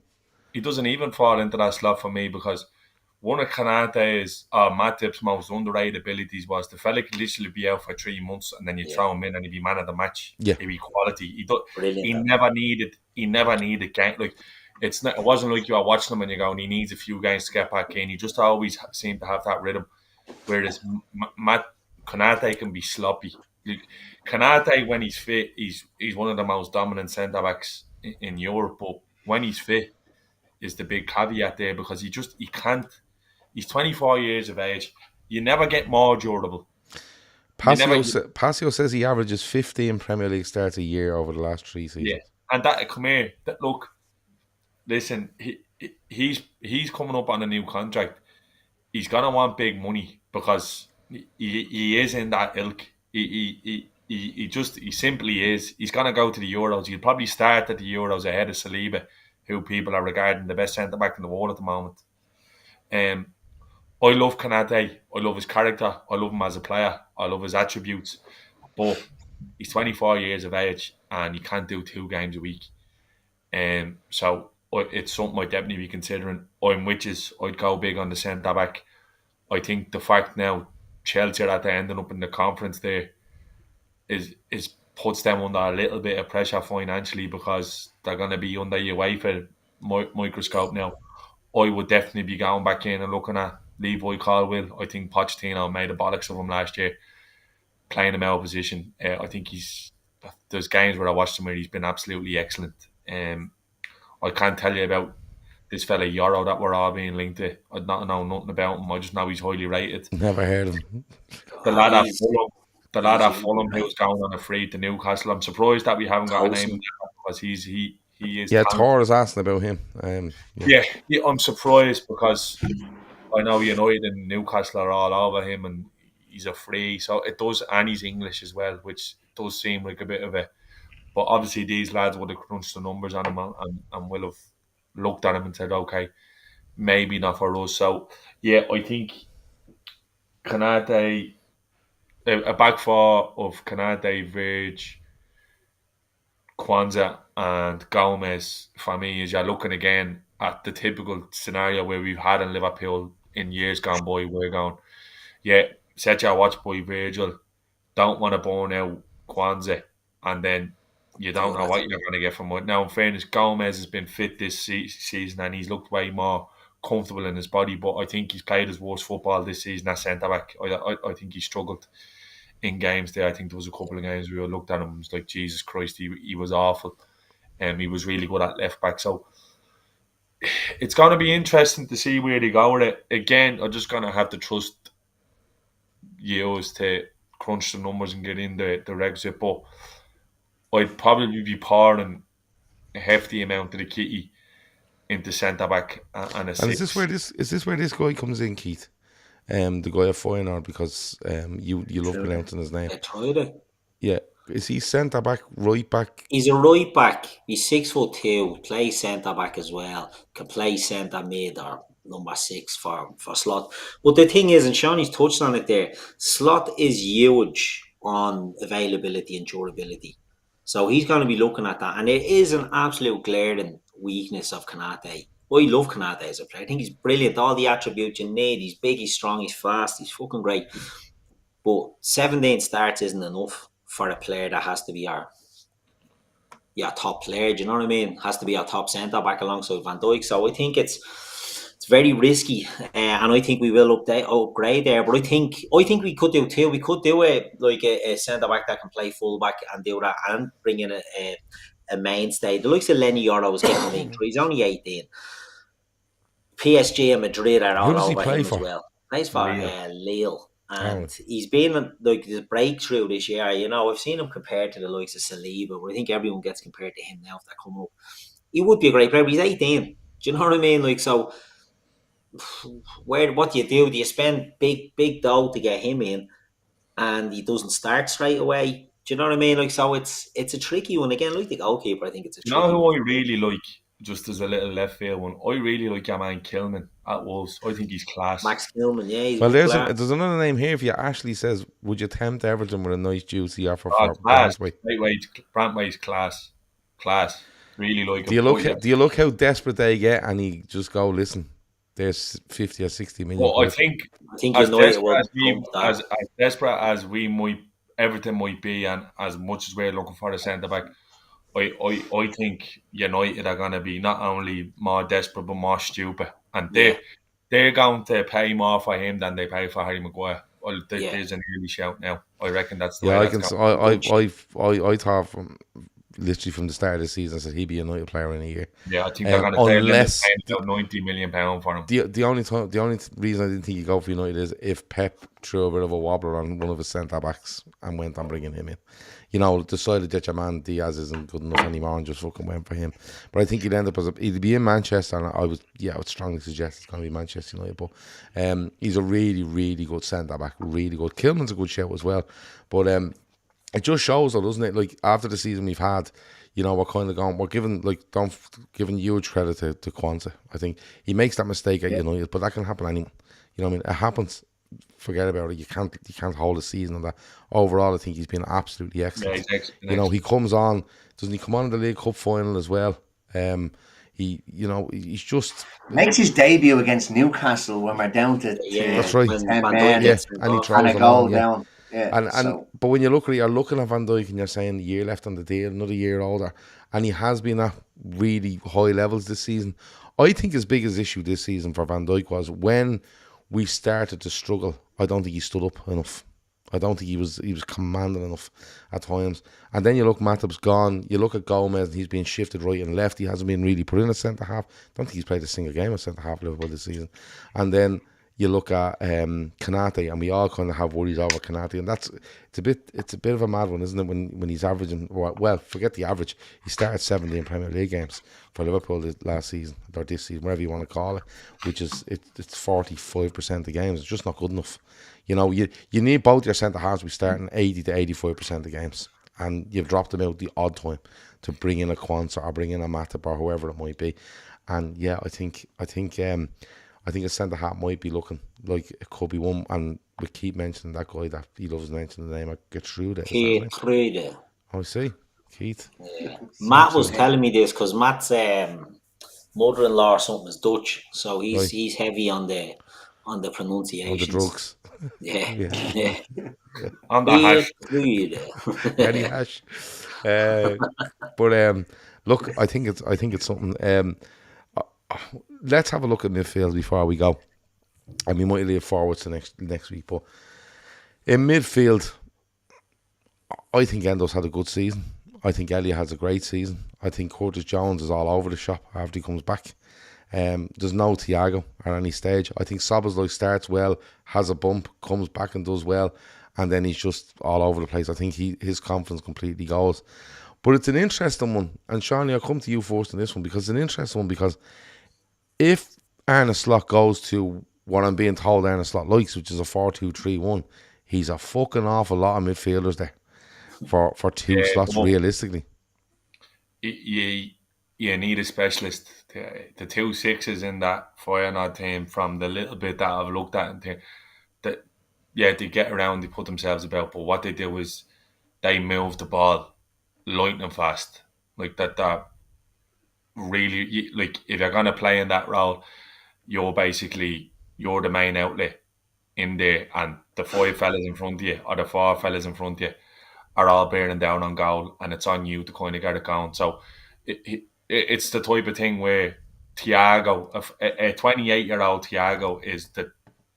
He doesn't even fall into that slot for me, because one of Kanate's Matip's most underrated abilities was the fella could literally be out for 3 months and then you throw him in and he'd be man of the match. Yeah. He'd be quality. Brilliant. He never needed game. Like it wasn't like you were watching him and you're going, he needs a few games to get back in. He just always seemed to have that rhythm. Whereas Konate can be sloppy. Konate, when he's fit, he's one of the most dominant centre backs in Europe. But when he's fit, is the big caveat there because he can't. He's 24 years of age. You never get more durable. Passio says he averages 15 Premier League starts a year over the last 3 seasons. Yeah, and come here. Look, listen, he's coming up on a new contract. He's gonna want big money because he is in that ilk. He simply is. He's gonna go to the Euros. He'll probably start at the Euros ahead of Saliba, who people are regarding the best centre back in the world at the moment. I love Konate. I love his character. I love him as a player. I love his attributes. But he's 24 years of age and he can't do 2 games a week. So it's something I'd definitely be considering. I'm witches. I'd go big on the centre back. I think the fact now Chelsea are at the ending up in the conference there is puts them under a little bit of pressure financially because they're going to be under UEFA microscope now. I would definitely be going back in and looking at Levi Colwill. I think Pochettino made a bollocks of him last year, playing him out of position. I think there's games where I watched him where he's been absolutely excellent. I can't tell you about this fella Euro that we're all being linked to. I don't know nothing about him. I just know he's highly rated. Never heard of him. The lad at Fulham who's going on a free to Newcastle. I'm surprised that we haven't got a name because he is. Yeah, Thor is asking about him. Yeah, I'm surprised because I know United and Newcastle are all over him and he's a free. So it does, and he's English as well, which does seem like a bit of a. But obviously these lads would have crunched the numbers on him and will have looked at him and said, okay, maybe not for us. So yeah, I think Konate, a back four of Konate, Verge, Kwanzaa and Gomez for me is you're looking again at the typical scenario where we've had in Liverpool in years gone by. We're going, yeah, set your watch by Virgil, don't want to burn out Kwanzaa, and then you don't know what you're going to get from it. Now, in fairness, Gomez has been fit this season and he's looked way more comfortable in his body, but I think he's played his worst football this season as centre-back. I think he struggled in games there. I think there was a couple of games where we looked at him and was like, Jesus Christ, he was awful. He was really good at left-back. So it's going to be interesting to see where they go with it. Again, I'm just going to have to trust you to crunch the numbers and get in the regs. But I'd probably be pouring a hefty amount of the kitty into centre back and a six. And is this where this guy comes in, Keith? The guy at Feyenoord, because you love pronouncing his name. I tried it. Yeah, is he centre back, right back? He's a right back. He's 6'2", plays centre back as well. Can play centre mid or number 6 for slot. But the thing is, and Shawnee's touched on it there, slot is huge on availability and durability. So he's going to be looking at that. And it is an absolute glaring weakness of Konate. I love Konate as a player. I think he's brilliant. All the attributes you need. He's big, he's strong, he's fast, he's fucking great. But 17 starts isn't enough for a player that has to be our top player. Do you know what I mean? Has to be our top centre back alongside Van Dijk. So I think it's very risky, and I think we will upgrade there. But I think we could do two. We could do a centre back that can play fullback and do that, and bring in a mainstay. The likes of Lenny Yoro was getting linked. He's only 18. PSG and Madrid are all over him as well. Plays for Lille. And he's been like the breakthrough this year. You know, I've seen him compared to the likes of Saliba, but I think everyone gets compared to him now if they come up. He would be a great player, but he's 18. Do you know what I mean? Like, so what do you do? Do you spend big dough to get him in and he doesn't start straight away? Do you know what I mean? Like, so it's a tricky one. Again, like the goalkeeper, I think it's a tricky one. You know who I really like, just as a little left field one? I really like your man Kilman at Wolves. I think he's class. Max Kilman, yeah. Well, there's another name here for you. Ashley says, would you tempt Everton with a nice juicy offer for Brantwaite? Brantwaite's class. Really like him. Do you look how desperate they get and he just go, listen, there's 50 or 60 million Well, I quid. think I think as United desperate will as we trump that. as desperate as we might everything might be, and as much as we're looking for a centre back, I think United are going to be not only more desperate but more stupid, and Yeah, they're going to pay more for him than they pay for Harry Maguire. Well, yeah. there's an early shout now. I reckon that's the Yeah, way I that's can. going. I thought from literally from the start of the season, I said he'd be a United player in a year. Yeah, I think they're going to say limit Unless paying about £90 million for him. the only time, the only reason I didn't think he'd go for United is if Pep threw a bit of a wobbler on one of his centre backs and went on bringing him in. You know, decided that your man Diaz isn't good enough anymore and just fucking went for him. But I think he'd end up he'd be in Manchester, and I would strongly suggest it's going to be Manchester United. But he's a really, really good centre back, really good. Kilman's a good shout as well, but it just shows, though, doesn't it? Like after the season we've had, you know, we're kind of going. We're giving huge credit to Kwanzaa. I think he makes that mistake at United, but that can happen anyone. You know what I mean? It happens. Forget about it. You can't hold a season on that. Overall, I think he's been absolutely excellent. Yeah, he's excellent. You know, he comes on. Doesn't he come on in the League Cup final as well? He's just makes his debut against Newcastle when we're down to that's right. When 10 Van Dijk men, yeah, gets and he involved. throws and a them goal on, yeah. down. Yeah, But when you look at it, you're looking at Van Dijk and you're saying a year left on the deal, another year older, and he has been at really high levels this season. I think his biggest issue this season for Van Dijk was when we started to struggle. I don't think he stood up enough. I don't think he was commanding enough at times. And then you look, Matip's gone. You look at Gomez, and he's being shifted right and left. He hasn't been really put in a centre half. Don't think he's played a single game at centre half Liverpool this season. And then you look at Kanate, and we all kind of have worries over Kanate, and it's a bit of a mad one, isn't it? When he's averaging, well, forget the average. He started 70 in Premier League games for Liverpool last season or this season, whatever you want to call it, which is it's 45% of games. It's just not good enough. You know, you need both your centre halves to be starting 80 to 85% of games, and you've dropped them out the odd time to bring in a Kwanzaa or bring in a Matip or whoever it might be. And yeah, I think a centre half might be looking like it could be one, and we keep mentioning that guy that he loves mentioning the name of Gertrude. Keith. Oh, I see. Keith. Yeah. Matt was telling me this because Matt's mother-in-law or something is Dutch, so he's heavy on the pronunciation. On the drugs. Yeah. Yeah. On the hash. Any hash. But look, I think it's something. Let's have a look at midfield before we go, and we might leave forwards to next week. But in midfield, I think Endo's had a good season. I think Elliott has a great season. I think Curtis Jones is all over the shop after he comes back. There's no Thiago at any stage. I think Szoboszlai starts well, has a bump, comes back and does well, and then he's just all over the place. I think his confidence completely goes. But it's an interesting one, and Shawnee, I'll come to you first in this one, because it's an interesting one, because if Arne Slot goes to what I'm being told Arne Slot likes, which is a 4-2-3-1, he's a fucking awful lot of midfielders there for two slots, realistically. You need a specialist. The 2 6s in that Feyenoord team, from the little bit that I've looked at, and they get around, they put themselves about, but what they do is they move the ball lightning fast, like that really, like, if you're going to play in that role, you're the main outlet in there, and the 5 fellas in front of you or the 4 fellas in front of you are all bearing down on goal, and it's on you to kind of get it going. So it's the type of thing where Thiago, a 28-year-old Thiago, is the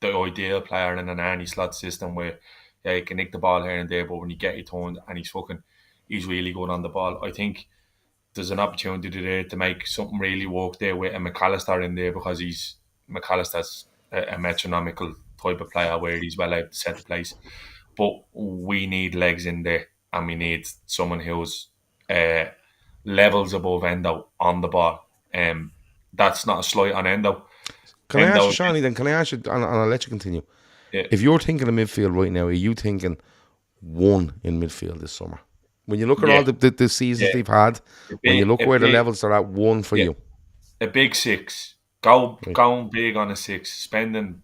ideal player in an Arnie Slot system, where you can nick the ball here and there, but when you get it turned and he's really good on the ball. I think there's an opportunity there to make something really work there with a McAllister in there, because McAllister's a metronomical type of player where he's well able to set the place. But we need legs in there, and we need someone who's levels above Endo on the ball. That's not a slight on Endo. Can I ask you, Shawnee, then? Can I ask you, and I'll let you continue. Yeah. If you're thinking of midfield right now, are you thinking one in midfield this summer? When you look at all the seasons they've had, when you look where the levels are at, one for you. A big 6. Going big on a 6. Spending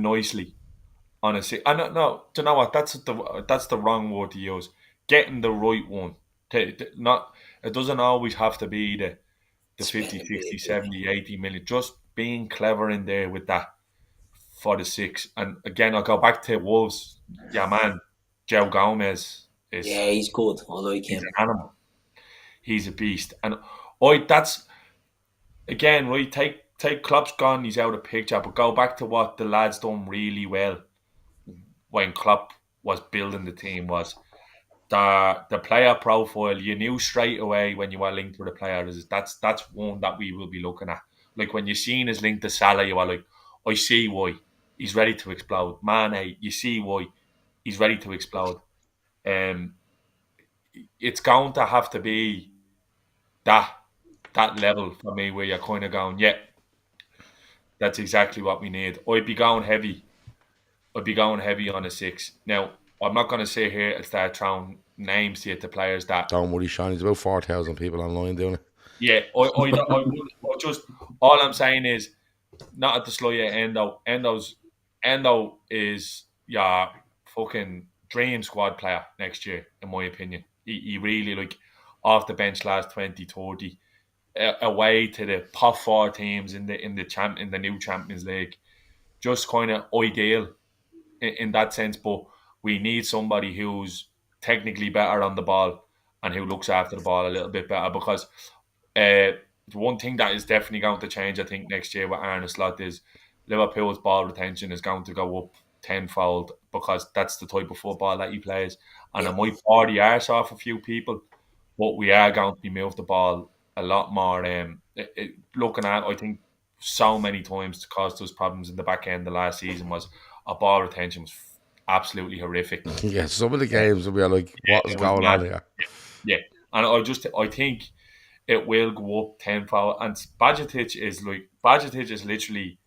nicely on a 6. I don't know. Do you know what? That's the wrong word to use. Getting the right one. It doesn't always have to be the the 50, 60, 70, 80 million. Just being clever in there with that for the 6. And again, I'll go back to Wolves. Yeah, man, Joe Gomez he's good. I like he's him. an animal. He's a beast. And that's again, right, take Klopp's gone, he's out of picture, but go back to what the lads done really well when Klopp was building the team was the player profile. You knew straight away when you were linked with a player is that's one that we will be looking at. Like when you seen his link to Salah, you were like, I see why he's ready to explode. Mane, you see why he's ready to explode. It's going to have to be that level for me where you're kind of going, yeah, that's exactly what we need. I'd be going heavy on a 6. Now, I'm not going to sit here and start throwing names to players that. Don't worry, Sean. There's about 4,000 people online doing it. Yeah, I just all I'm saying is not at the slow yet. Endo is your fucking dream squad player next year, in my opinion. He really like off the bench last 2030 away to the top 4 teams in the new Champions League. Just kind of ideal in that sense, but we need somebody who's technically better on the ball and who looks after the ball a little bit better, because the one thing that is definitely going to change, I think, next year with Arne Slot is Liverpool's ball retention is going to go up tenfold, because that's the type of football that he plays. And it might bore the arse off a few people, but we are going to be moving the ball a lot more. Looking at, I think, so many times to cause us problems in the back end of last season was our ball retention was absolutely horrific. Yeah, some of the games we are like, what is going on here? Yeah, and I think it will go up tenfold. And Bajcetic is literally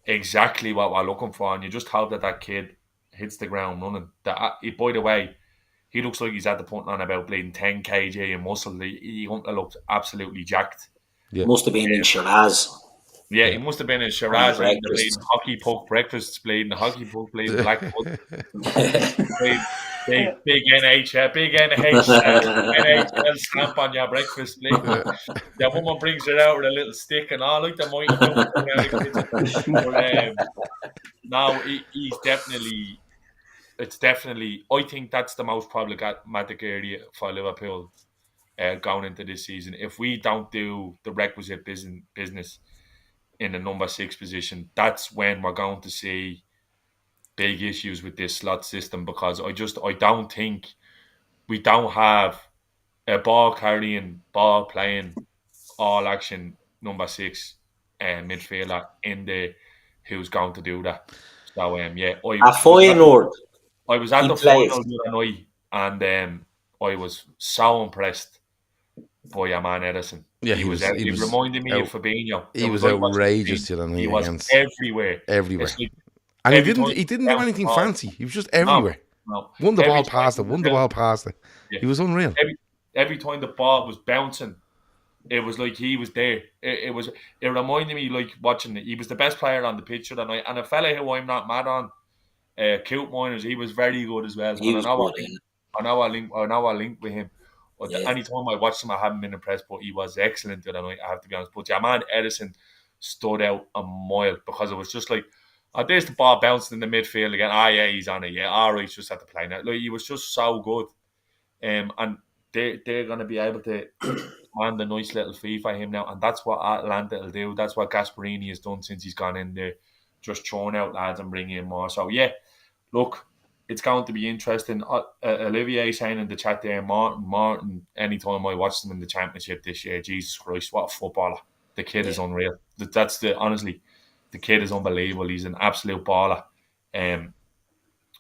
exactly what we're looking for, and you just hope that kid hits the ground running. By the way, he looks like he's at the point on about bleeding 10 kg in muscle. He looks absolutely jacked. Yeah. Must have been in Shiraz. Yeah, he must have been in Shiraz bleeding the hockey puck breakfasts, bleeding the hockey puck, bleeding black puck. big NHL stamp on your breakfast plate. The woman brings it out with a little stick and all, like the mighty. No, he's definitely. It's definitely. I think that's the most problematic area for Liverpool going into this season. If we don't do the requisite business in the number 6 position, that's when we're going to see big issues with this slot system, because I don't think we don't have a ball carrying, ball playing, all action number 6 midfielder in there who's going to do that. So yeah, Feyenoord. I was at the final the other night, and I was so impressed by your man Edison. Yeah, he reminded me of Fabinho. He was outrageous the other night. He was everywhere. Like and he didn't do anything fancy. He was just everywhere. No. Won the ball past it. Yeah. He was unreal. Every time the ball was bouncing, it was like he was there. It reminded me like watching it. He was the best player on the pitch that night. And a fella who I'm not mad on, Coop Miners, he was very good as well. I know I linked with him. But anytime I watched him, I haven't been impressed, but he was excellent the other night, I have to be honest. But your man Edison stood out a mile, because it was just like, there's the ball bouncing in the midfield again. Yeah, he's on it. Yeah, all right, just have to play now. Like, he was just so good. And they're going to be able to land a nice little fee for him now. And that's what Atlanta will do. That's what Gasperini has done since he's gone in there. Just throwing out lads and bringing in more. So, yeah, look, it's going to be interesting. Olivier saying in the chat there, Martin, anytime I watched him in the championship this year, Jesus Christ, what a footballer. The kid is unreal. Honestly, the kid is unbelievable. He's an absolute baller.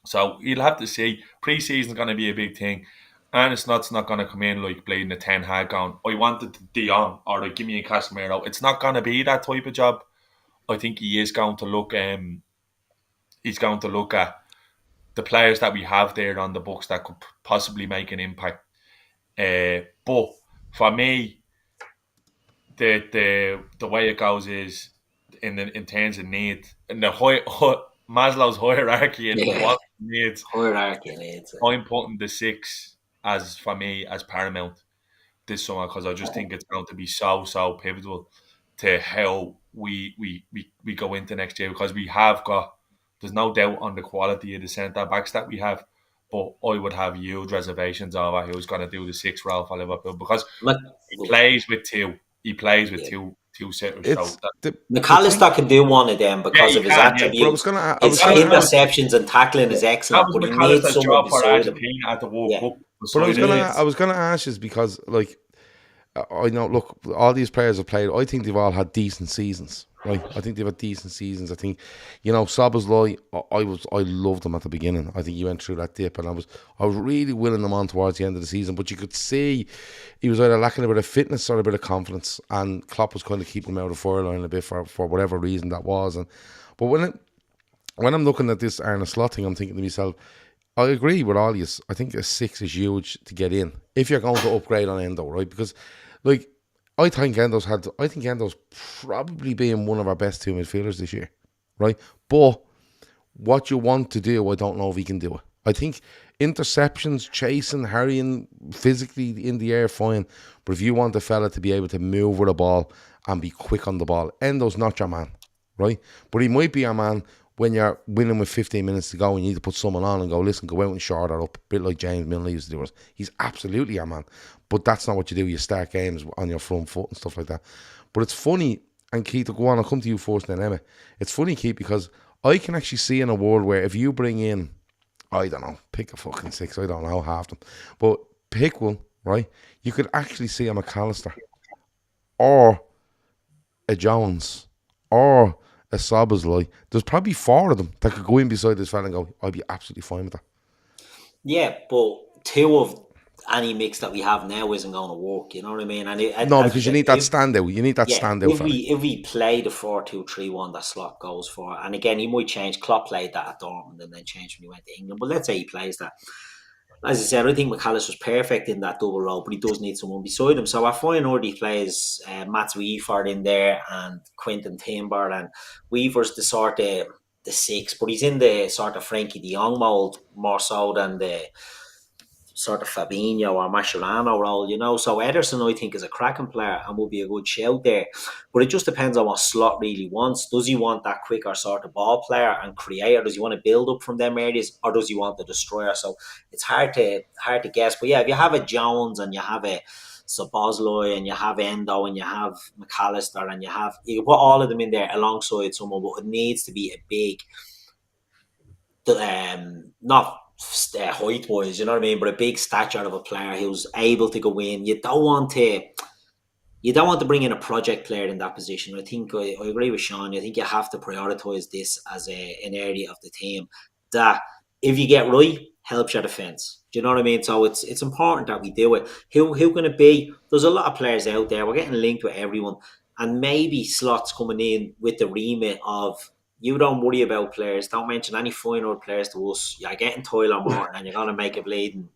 So you'll have to see. Pre-season's going to be a big thing. And it's not going to come in like bleeding the 10 hard going, I wanted Dion or give me a Casemiro. It's not going to be that type of job. I think he is going to look. He's going to look at the players that we have there on the books that could possibly make an impact. But for me, the way it goes is in terms of need, in the Maslow's hierarchy and what needs. Hierarchy needs. I'm putting the 6 as paramount. this summer, because I just think it's going to be so pivotal to how we go into next year, because we have got, there's no doubt on the quality of the centre backs that we have, but I would have huge reservations over who's going to do the 6 role for Liverpool, because he plays with two. He plays with Yeah. two sitters. It's So the McAllister can do one of them because he of his can, yeah. But I attributes. I was His gonna ask, interceptions and tackling is that excellent, was but he needs McAllister's someone job for beside him. Argentina at the World Yeah. Cup. but beside I was gonna ask is because like I know, look, all these players have played. I think they've all had decent seasons, right? I think they've had decent seasons. I think, Szoboszlai, I loved him at the beginning. I think he went through that dip, and I was really willing him on towards the end of the season. But you could see he was either lacking a bit of fitness or a bit of confidence, and Klopp was kind of keeping him out of the fire line a bit for whatever reason that was. But when I'm looking at this Arne Slot thing, I'm thinking to myself, I agree with all of you. I think a 6 is huge to get in if you're going to upgrade on Endo, right? Because, like, I think Endo's probably being one of our best 2 midfielders this year, right? But what you want to do, I don't know if he can do it. I think interceptions, chasing, harrying, physically in the air, fine. But if you want a fella to be able to move with the ball and be quick on the ball, Endo's not your man, right? But he might be your man when you're winning with 15 minutes to go and you need to put someone on and go, listen, go out and short that up, a bit like James Milner used to do. He's absolutely your man. But that's not what you do. You start games on your front foot and stuff like that. But it's funny, and Keith, go on, I'll come to you first and then Emma. It's funny, Keith, because I can actually see in a world where if you bring in, I don't know, pick a fucking 6, I don't know, half them, but pick one, right? You could actually see a McAllister or a Jones or a Szoboszlai. There's probably 4 of them that could go in beside this fella and go, I'd be absolutely fine with that. Yeah, but 2 of any mix that we have now isn't going to work. You know what I mean? And No, because you need that standout. You need that standout fella. If we play the 4-2-3-1 that Slot goes for, and again, he might change. Klopp played that at Dortmund and then changed when he went to England. But let's say he plays that. As I said, I think McAllister's perfect in that double role, but he does need someone beside him. So I find already plays Mats Weaver in there and Quinton Timber, and Weaver's the sort of the 6, but he's in the sort of Frankie de Jong mould more so than the sort of Fabinho or Mascherano role, So Ederson, I think, is a cracking player and will be a good shout there. But it just depends on what Slot really wants. Does he want that quicker sort of ball player and creator? Does he want to build up from them areas, or does he want the destroyer? So it's hard to guess. But yeah, if you have a Jones and you have a Szoboszlai and you have Endo and you have McAllister and you can put all of them in there alongside someone, but it needs to be a big, not height wise, you know what I mean, but a big stature of a player who's able to go in. You don't want to bring in a project player in that position. I think I agree with Sean. I think you have to prioritise this as an area of the team that, if you get right, helps your defence. Do you know what I mean? So it's important that we do it. Who can it be? There's a lot of players out there. We're getting linked with everyone, and maybe Slot's coming in with the remit of, you don't worry about players. Don't mention any final players to us. You're getting Tyler Morton and you're going to make a bleeding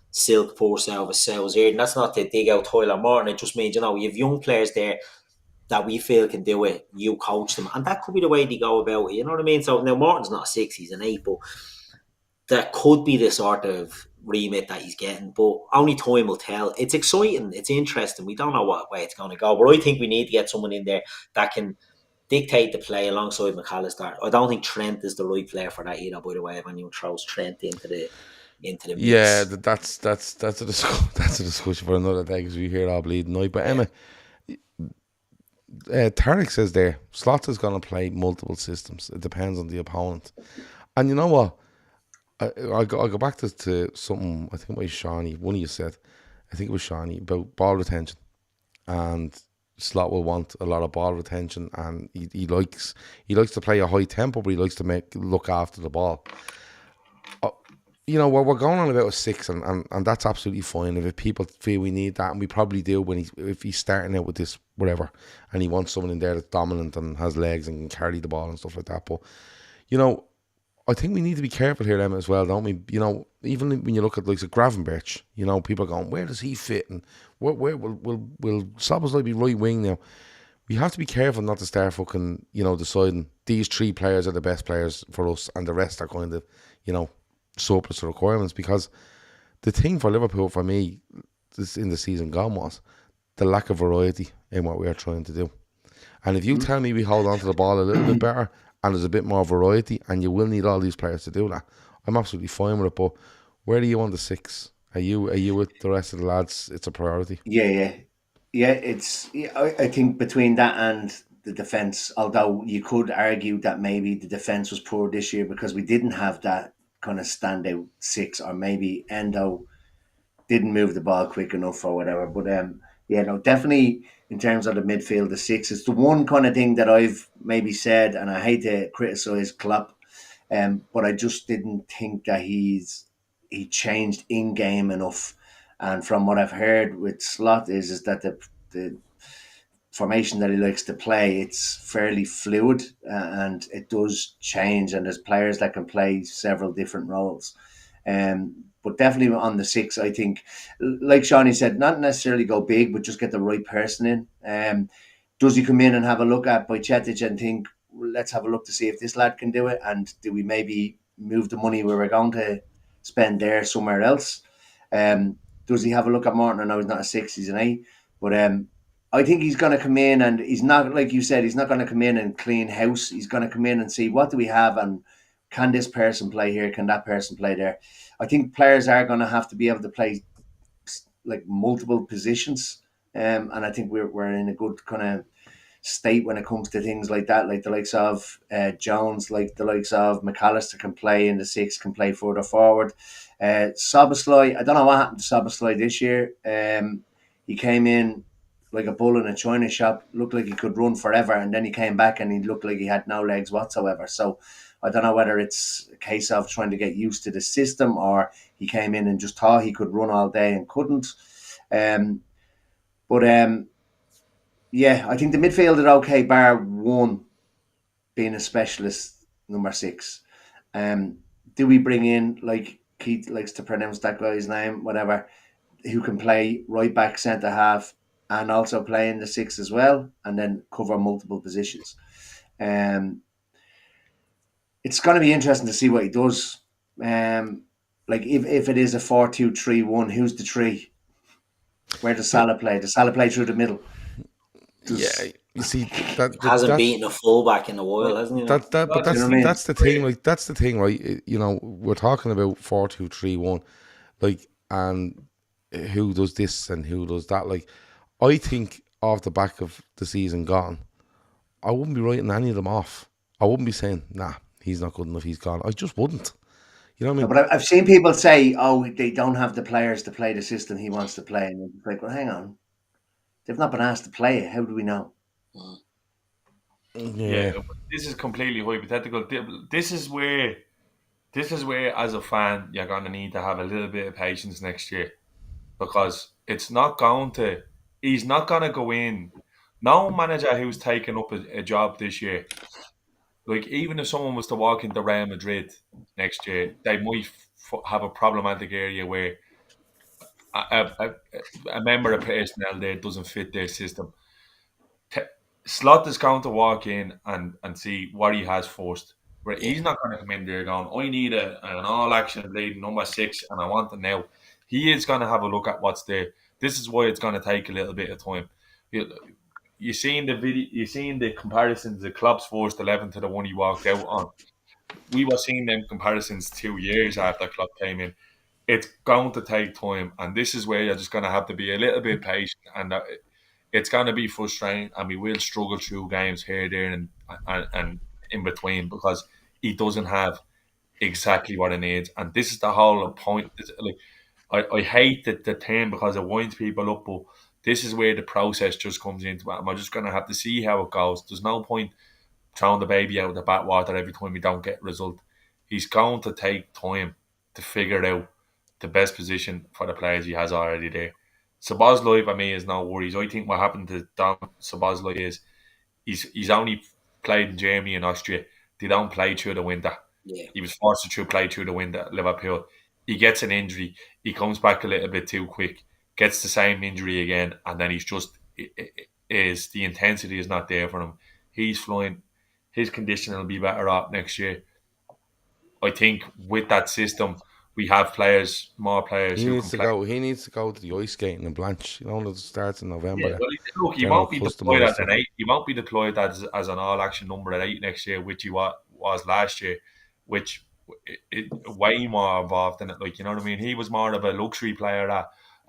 silk purse out of a sow's ear. And that's not to dig out Tyler Morton. It just means, you have young players there that we feel can do it. You coach them. And that could be the way they go about it. You know what I mean? So now Morton's not a 6, he's an 8. But that could be the sort of remit that he's getting. But only time will tell. It's exciting. It's interesting. We don't know what way it's going to go. But I think we need to get someone in there that can dictate the play alongside McAllister. I don't think Trent is the right player for that either, by the way, if anyone throws Trent into the mix. Yeah, that's a discussion for another day, because we hear it all bleeding night. But Emma, Tarek says there, Slot is going to play multiple systems. It depends on the opponent. And you know what? I go back to something, I think it was Shawnee, one of you said, I think it was Shawnee, about ball retention. And Slot will want a lot of ball retention, and he likes to play a high tempo, but he likes to look after the ball. We're going on about a 6, and that's absolutely fine. If people feel we need that, and we probably do, if he's starting out with this whatever, and he wants someone in there that's dominant and has legs and can carry the ball and stuff like that. But I think we need to be careful here, Emma, as well, don't we? Even when you look at like Gravenberch, people are going, where does he fit? And where will Szoboszlai be right wing now? We have to be careful not to start fucking, deciding these 3 players are the best players for us and the rest are kind of, surplus to requirements. Because the thing for Liverpool, for me, this in the season gone was the lack of variety in what we are trying to do. And if you tell me we hold on to the ball a little bit better and there's a bit more variety, and you will need all these players to do that, I'm absolutely fine with it. But where are you on the 6? Are you with the rest of the lads? It's a priority. Yeah. It's I think between that and the defense, although you could argue that maybe the defense was poor this year because we didn't have that kind of standout 6, or maybe Endo didn't move the ball quick enough or whatever. But yeah, no, definitely in terms of the midfield, the 6 is the one kind of thing that I've maybe said, and I hate to criticize Klopp, but I just didn't think that he changed in game enough. And from what I've heard with Slot is that the formation that he likes to play, it's fairly fluid, and it does change, and there's players that can play several different roles. But definitely on the 6, I think, like Shawnee said, not necessarily go big, but just get the right person in. Does he come in and have a look at Bajcetic and think, well, let's have a look to see if this lad can do it, and do we maybe move the money we were going to spend there somewhere else? Does he have a look at Martin? I know he's not a 6, he's an 8, but I think he's going to come in, and he's not, like you said, he's not going to come in and clean house. He's going to come in and see what do we have, and can this person play here? Can that person play there? I think players are going to have to be able to play like multiple positions, and I think we're in a good kind of state when it comes to things like that. Like the likes of Jones, like the likes of McAllister can play in the 6, can play further forward. Szoboszlai, I don't know what happened to Szoboszlai this year. He came in like a bull in a china shop, looked like he could run forever, and then he came back and he looked like he had no legs whatsoever. So I don't know whether it's a case of trying to get used to the system, or he came in and just thought he could run all day and couldn't. But yeah, I think the midfield are okay, bar one being a specialist number 6. Do we bring in, like Keith likes to pronounce that guy's name, whatever, who can play right back, centre half, and also play in the 6 as well, and then cover multiple positions? It's going to be interesting to see what he does. Like if it is a 4-2-3-1, who's the 3? Where does Salah play? Does Salah play through the middle? Yeah, you see Hasn't beaten a fullback in a while, hasn't he? But You know what I mean? that's the thing. Like that's the thing, right? You know, we're talking about 4-2-3-1, like, and who does this and who does that. Like, I think off the back of the season gone, I wouldn't be writing any of them off. I wouldn't be saying, nah, he's not good enough, he's gone. I just wouldn't. You know what I mean? But I've seen people say, "Oh, they don't have the players to play the system he wants to play," and it's like, well, hang on, they've not been asked to play it. How do we know? Yeah. This is completely hypothetical. This is where, as a fan, you're going to need to have a little bit of patience next year, because it's not going to. He's not going to go in. No manager who's taken up a job this year, like even if someone was to walk into Real Madrid next year, they might have a problematic area where a member of personnel there doesn't fit their system. Slot is going to walk in and see what he has first. Where he's not going to come in there going, I need an all action lead number 6 and I want it now. He is going to have a look at what's there. This is why it's going to take a little bit of time. You seen the video, you seen the comparisons of Klopp's first 11 to the one he walked out on. We were seeing them comparisons 2 years after Klopp came in. It's going to take time, and this is where you're just going to have to be a little bit patient, and it's going to be frustrating, and we will struggle through games here, there, and in between, because he doesn't have exactly what he needs, and this is the whole point. Like, I hate the term because it winds people up, but this is where the process just comes into it. And we're just going to have to see how it goes. There's no point throwing the baby out of the bathwater every time we don't get a result. He's going to take time to figure out the best position for the players he has already there. Szoboszlai for me is no worries. I think what happened to Dom Szoboszlai is he's only played in Germany and Austria. They don't play through the winter. Yeah. He was forced to play through the winter at Liverpool. He gets an injury. He comes back a little bit too quick, gets the same injury again, and then he's just the intensity is not there for him. He's flying. His condition will be better off next year. I think with that system, we have more players He who needs can to play. go. He needs to go to the ice skating in Blanche. It starts in November. Yeah, well, look, he Get all won't be deployed customised as an stuff. 8. He won't be deployed as an all-action number at 8 next year, which he was last year, which way more involved in it. Like, you know what I mean? He was more of a luxury player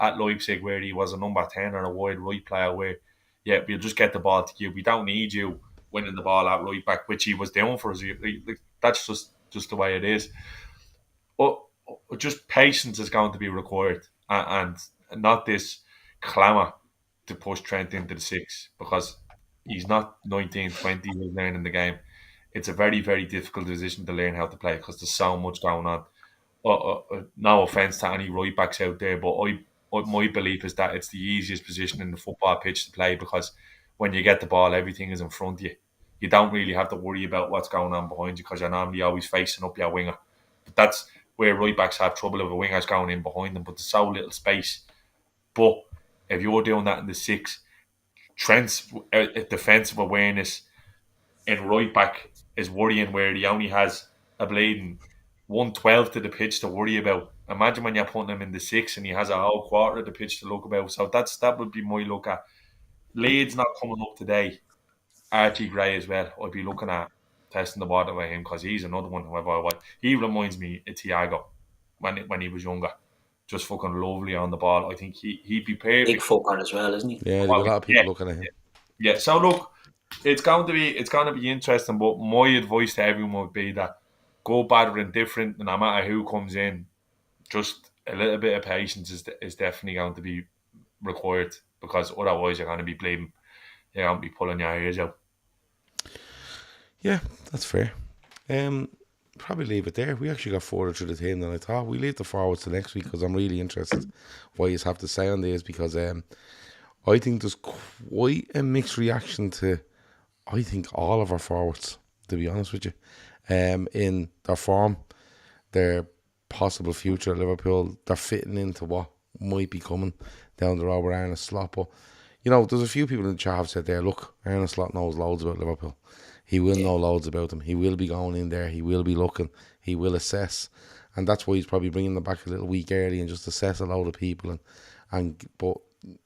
at Leipzig, where he was a number 10 or a wide right player. Where, yeah, we'll just get the ball to you. We don't need you winning the ball at right back, which he was doing for us. That's just the way it is. But just patience is going to be required, and not this clamour to push Trent into the 6, because he's not 19, 20, he's learning the game. It's a very, very difficult position to learn how to play because there's so much going on. No offence to any right backs out there, but my belief is that it's the easiest position in the football pitch to play, because when you get the ball, everything is in front of you. You don't really have to worry about what's going on behind you, because you're normally always facing up your winger. But that's where right backs have trouble, if a winger's going in behind them, but there's so little space. But if you're doing that in the 6, Trent's defensive awareness in right back is worrying, where he only has a bleeding 1/12 to the pitch to worry about. Imagine when you're putting him in the 6 and he has a whole quarter of the pitch to look about. So that would be my look at. Leeds not coming up today. Archie Gray as well. I'd be looking at testing the water with him, because he's another one. He reminds me of Thiago when he was younger. Just fucking lovely on the ball. I think he'd be perfect. Big fucker as well, isn't he? Yeah, there's a lot of people looking at him. Yeah. So look, it's going to be interesting. But my advice to everyone would be that go bad or indifferent, no matter who comes in. Just a little bit of patience is definitely going to be required, because otherwise you're going to be bleeding. You're going to be pulling your ears out. Yeah, that's fair. Probably leave it there. We actually got further through the team than I thought. We leave the forwards to next week, because I'm really interested what you have to say on this, because I think there's quite a mixed reaction to, I think, all of our forwards, to be honest with you, in their form, their possible future at Liverpool. They're fitting into what might be coming down the road with Arne Slot. But, there's a few people in the chat have said there, look, Arne Slot knows loads about Liverpool. He will know loads about them. He will be going in there. He will be looking. He will assess. And that's why he's probably bringing them back a little week early and just assess a load of people. But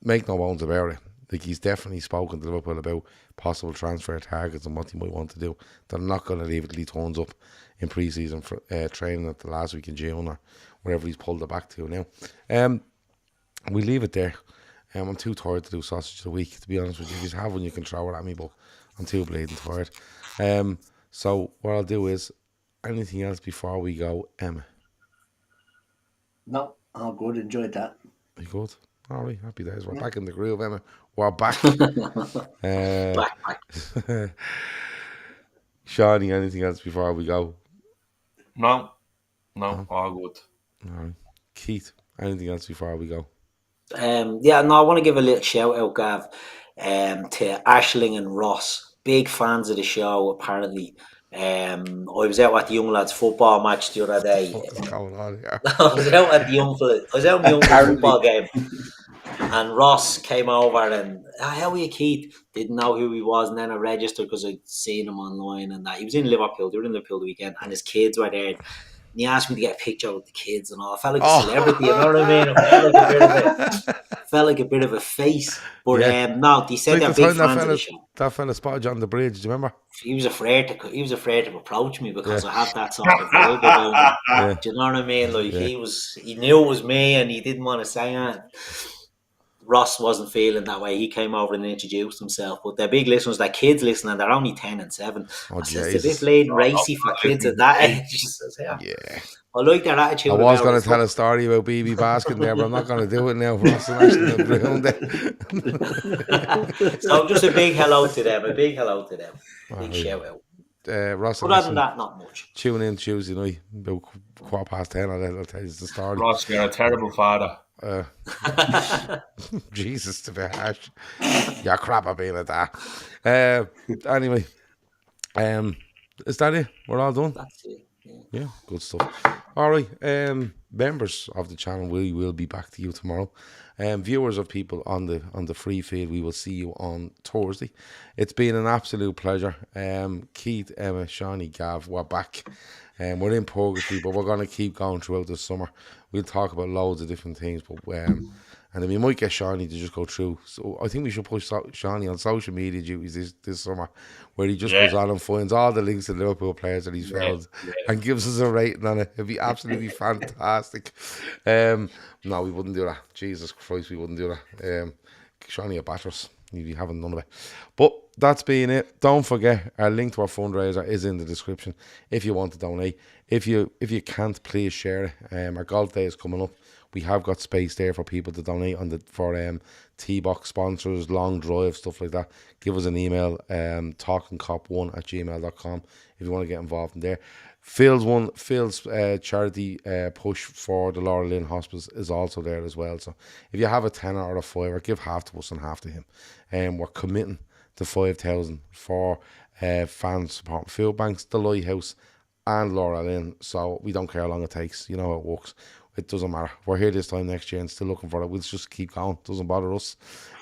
make no bones about it. Like, he's definitely spoken to Liverpool about possible transfer targets and what he might want to do. They're not going to leave it till he turns up in pre-season for, training at the last week in June or wherever he's pulled it back to now. We leave it there. I'm too tired to do sausage of the week, to be honest with you. If you have one, you can throw it at me, but I'm too bleeding tired. So what I'll do is, anything else before we go, Emma? No, all good. Enjoyed that. You good? All right, happy days. We're back in the groove, Emma. We're back. Back. Shawnee, anything else before we go? No, all good. All right. Keith, anything else before we go? I want to give a little shout out, Gav, to Ashling and Ross. Big fans of the show, apparently. I was out at the young lads football match the other day. What's going on here? I was out at the young football game, and Ross came over and, how are you, Keith? Didn't know who he was, and then I registered because I'd seen him online and that. He was in Liverpool. They were in Liverpool the weekend, and his kids were there. And he asked me to get a picture with the kids and all. I felt like a celebrity, you know what I mean? I felt like a bit of a face. But no, they said they're big fans of the show. That fella spotted you on the bridge, do you remember? He was afraid to approach me because I had that sort of vibe about him. Do you know what I mean? Like, he knew it was me and he didn't want to say it. Ross wasn't feeling that way. He came over and introduced himself. But they're big listeners, they're kids listening, they're only 10 and 7. It's a bit late and racy for kids at that age. Yeah. I like their attitude. I was going to tell a story about BB Baskin there, but I'm not going to do it now. Ross and Ashton So just a big hello to them. Big shout out. Ross, other than that, not much. Tune in Tuesday night, about 10:15. I'll tell you the story. Ross, you're a terrible father. Jesus, to be harsh. You're crap at being at that. Anyway, is that it? We're all done? That's it. Yeah, good stuff. All right, members of the channel, we will be back to you tomorrow Viewers of people on the free field, we will see you on Thursday. It's been an absolute pleasure. Keith, Emma, Shawnee, Gav, we're back. We're in purgatory, but we're going to keep going throughout the summer. We'll talk about loads of different things, but and then we might get Shawnee to just go through. So I think we should push Shawnee on social media duties this summer, where he just goes on and finds all the links to Liverpool players that he's found and gives us a rating on it. It'd be absolutely fantastic. No, we wouldn't do that. Jesus Christ, we wouldn't do that. Shawnee will batter us. You'd be having none of it. But that's been it. Don't forget, our link to our fundraiser is in the description if you want to donate. If you can't, please share it. Our golf day is coming up. We have got space there for people to donate for T-Box sponsors, long drive, stuff like that. Give us an email, talkinkop1@gmail.com if you want to get involved in there. Phil's charity push for the Laura Lynn Hospice is also there as well. So if you have a tenner or a fiver, give half to us and half to him. We're committing to 5,000 for fans supporting Fullback, the Lighthouse, and Laura Lynn. So we don't care how long it takes. You know how it works. It doesn't matter. We're here this time next year and still looking for it. We'll just keep going. Doesn't bother us.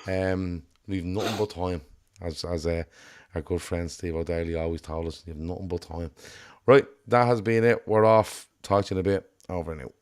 We've nothing but time, as our good friend Steve O'Daly always told us. You have nothing but time. Right, that has been it. We're off. Talk to you in a bit. Over and out.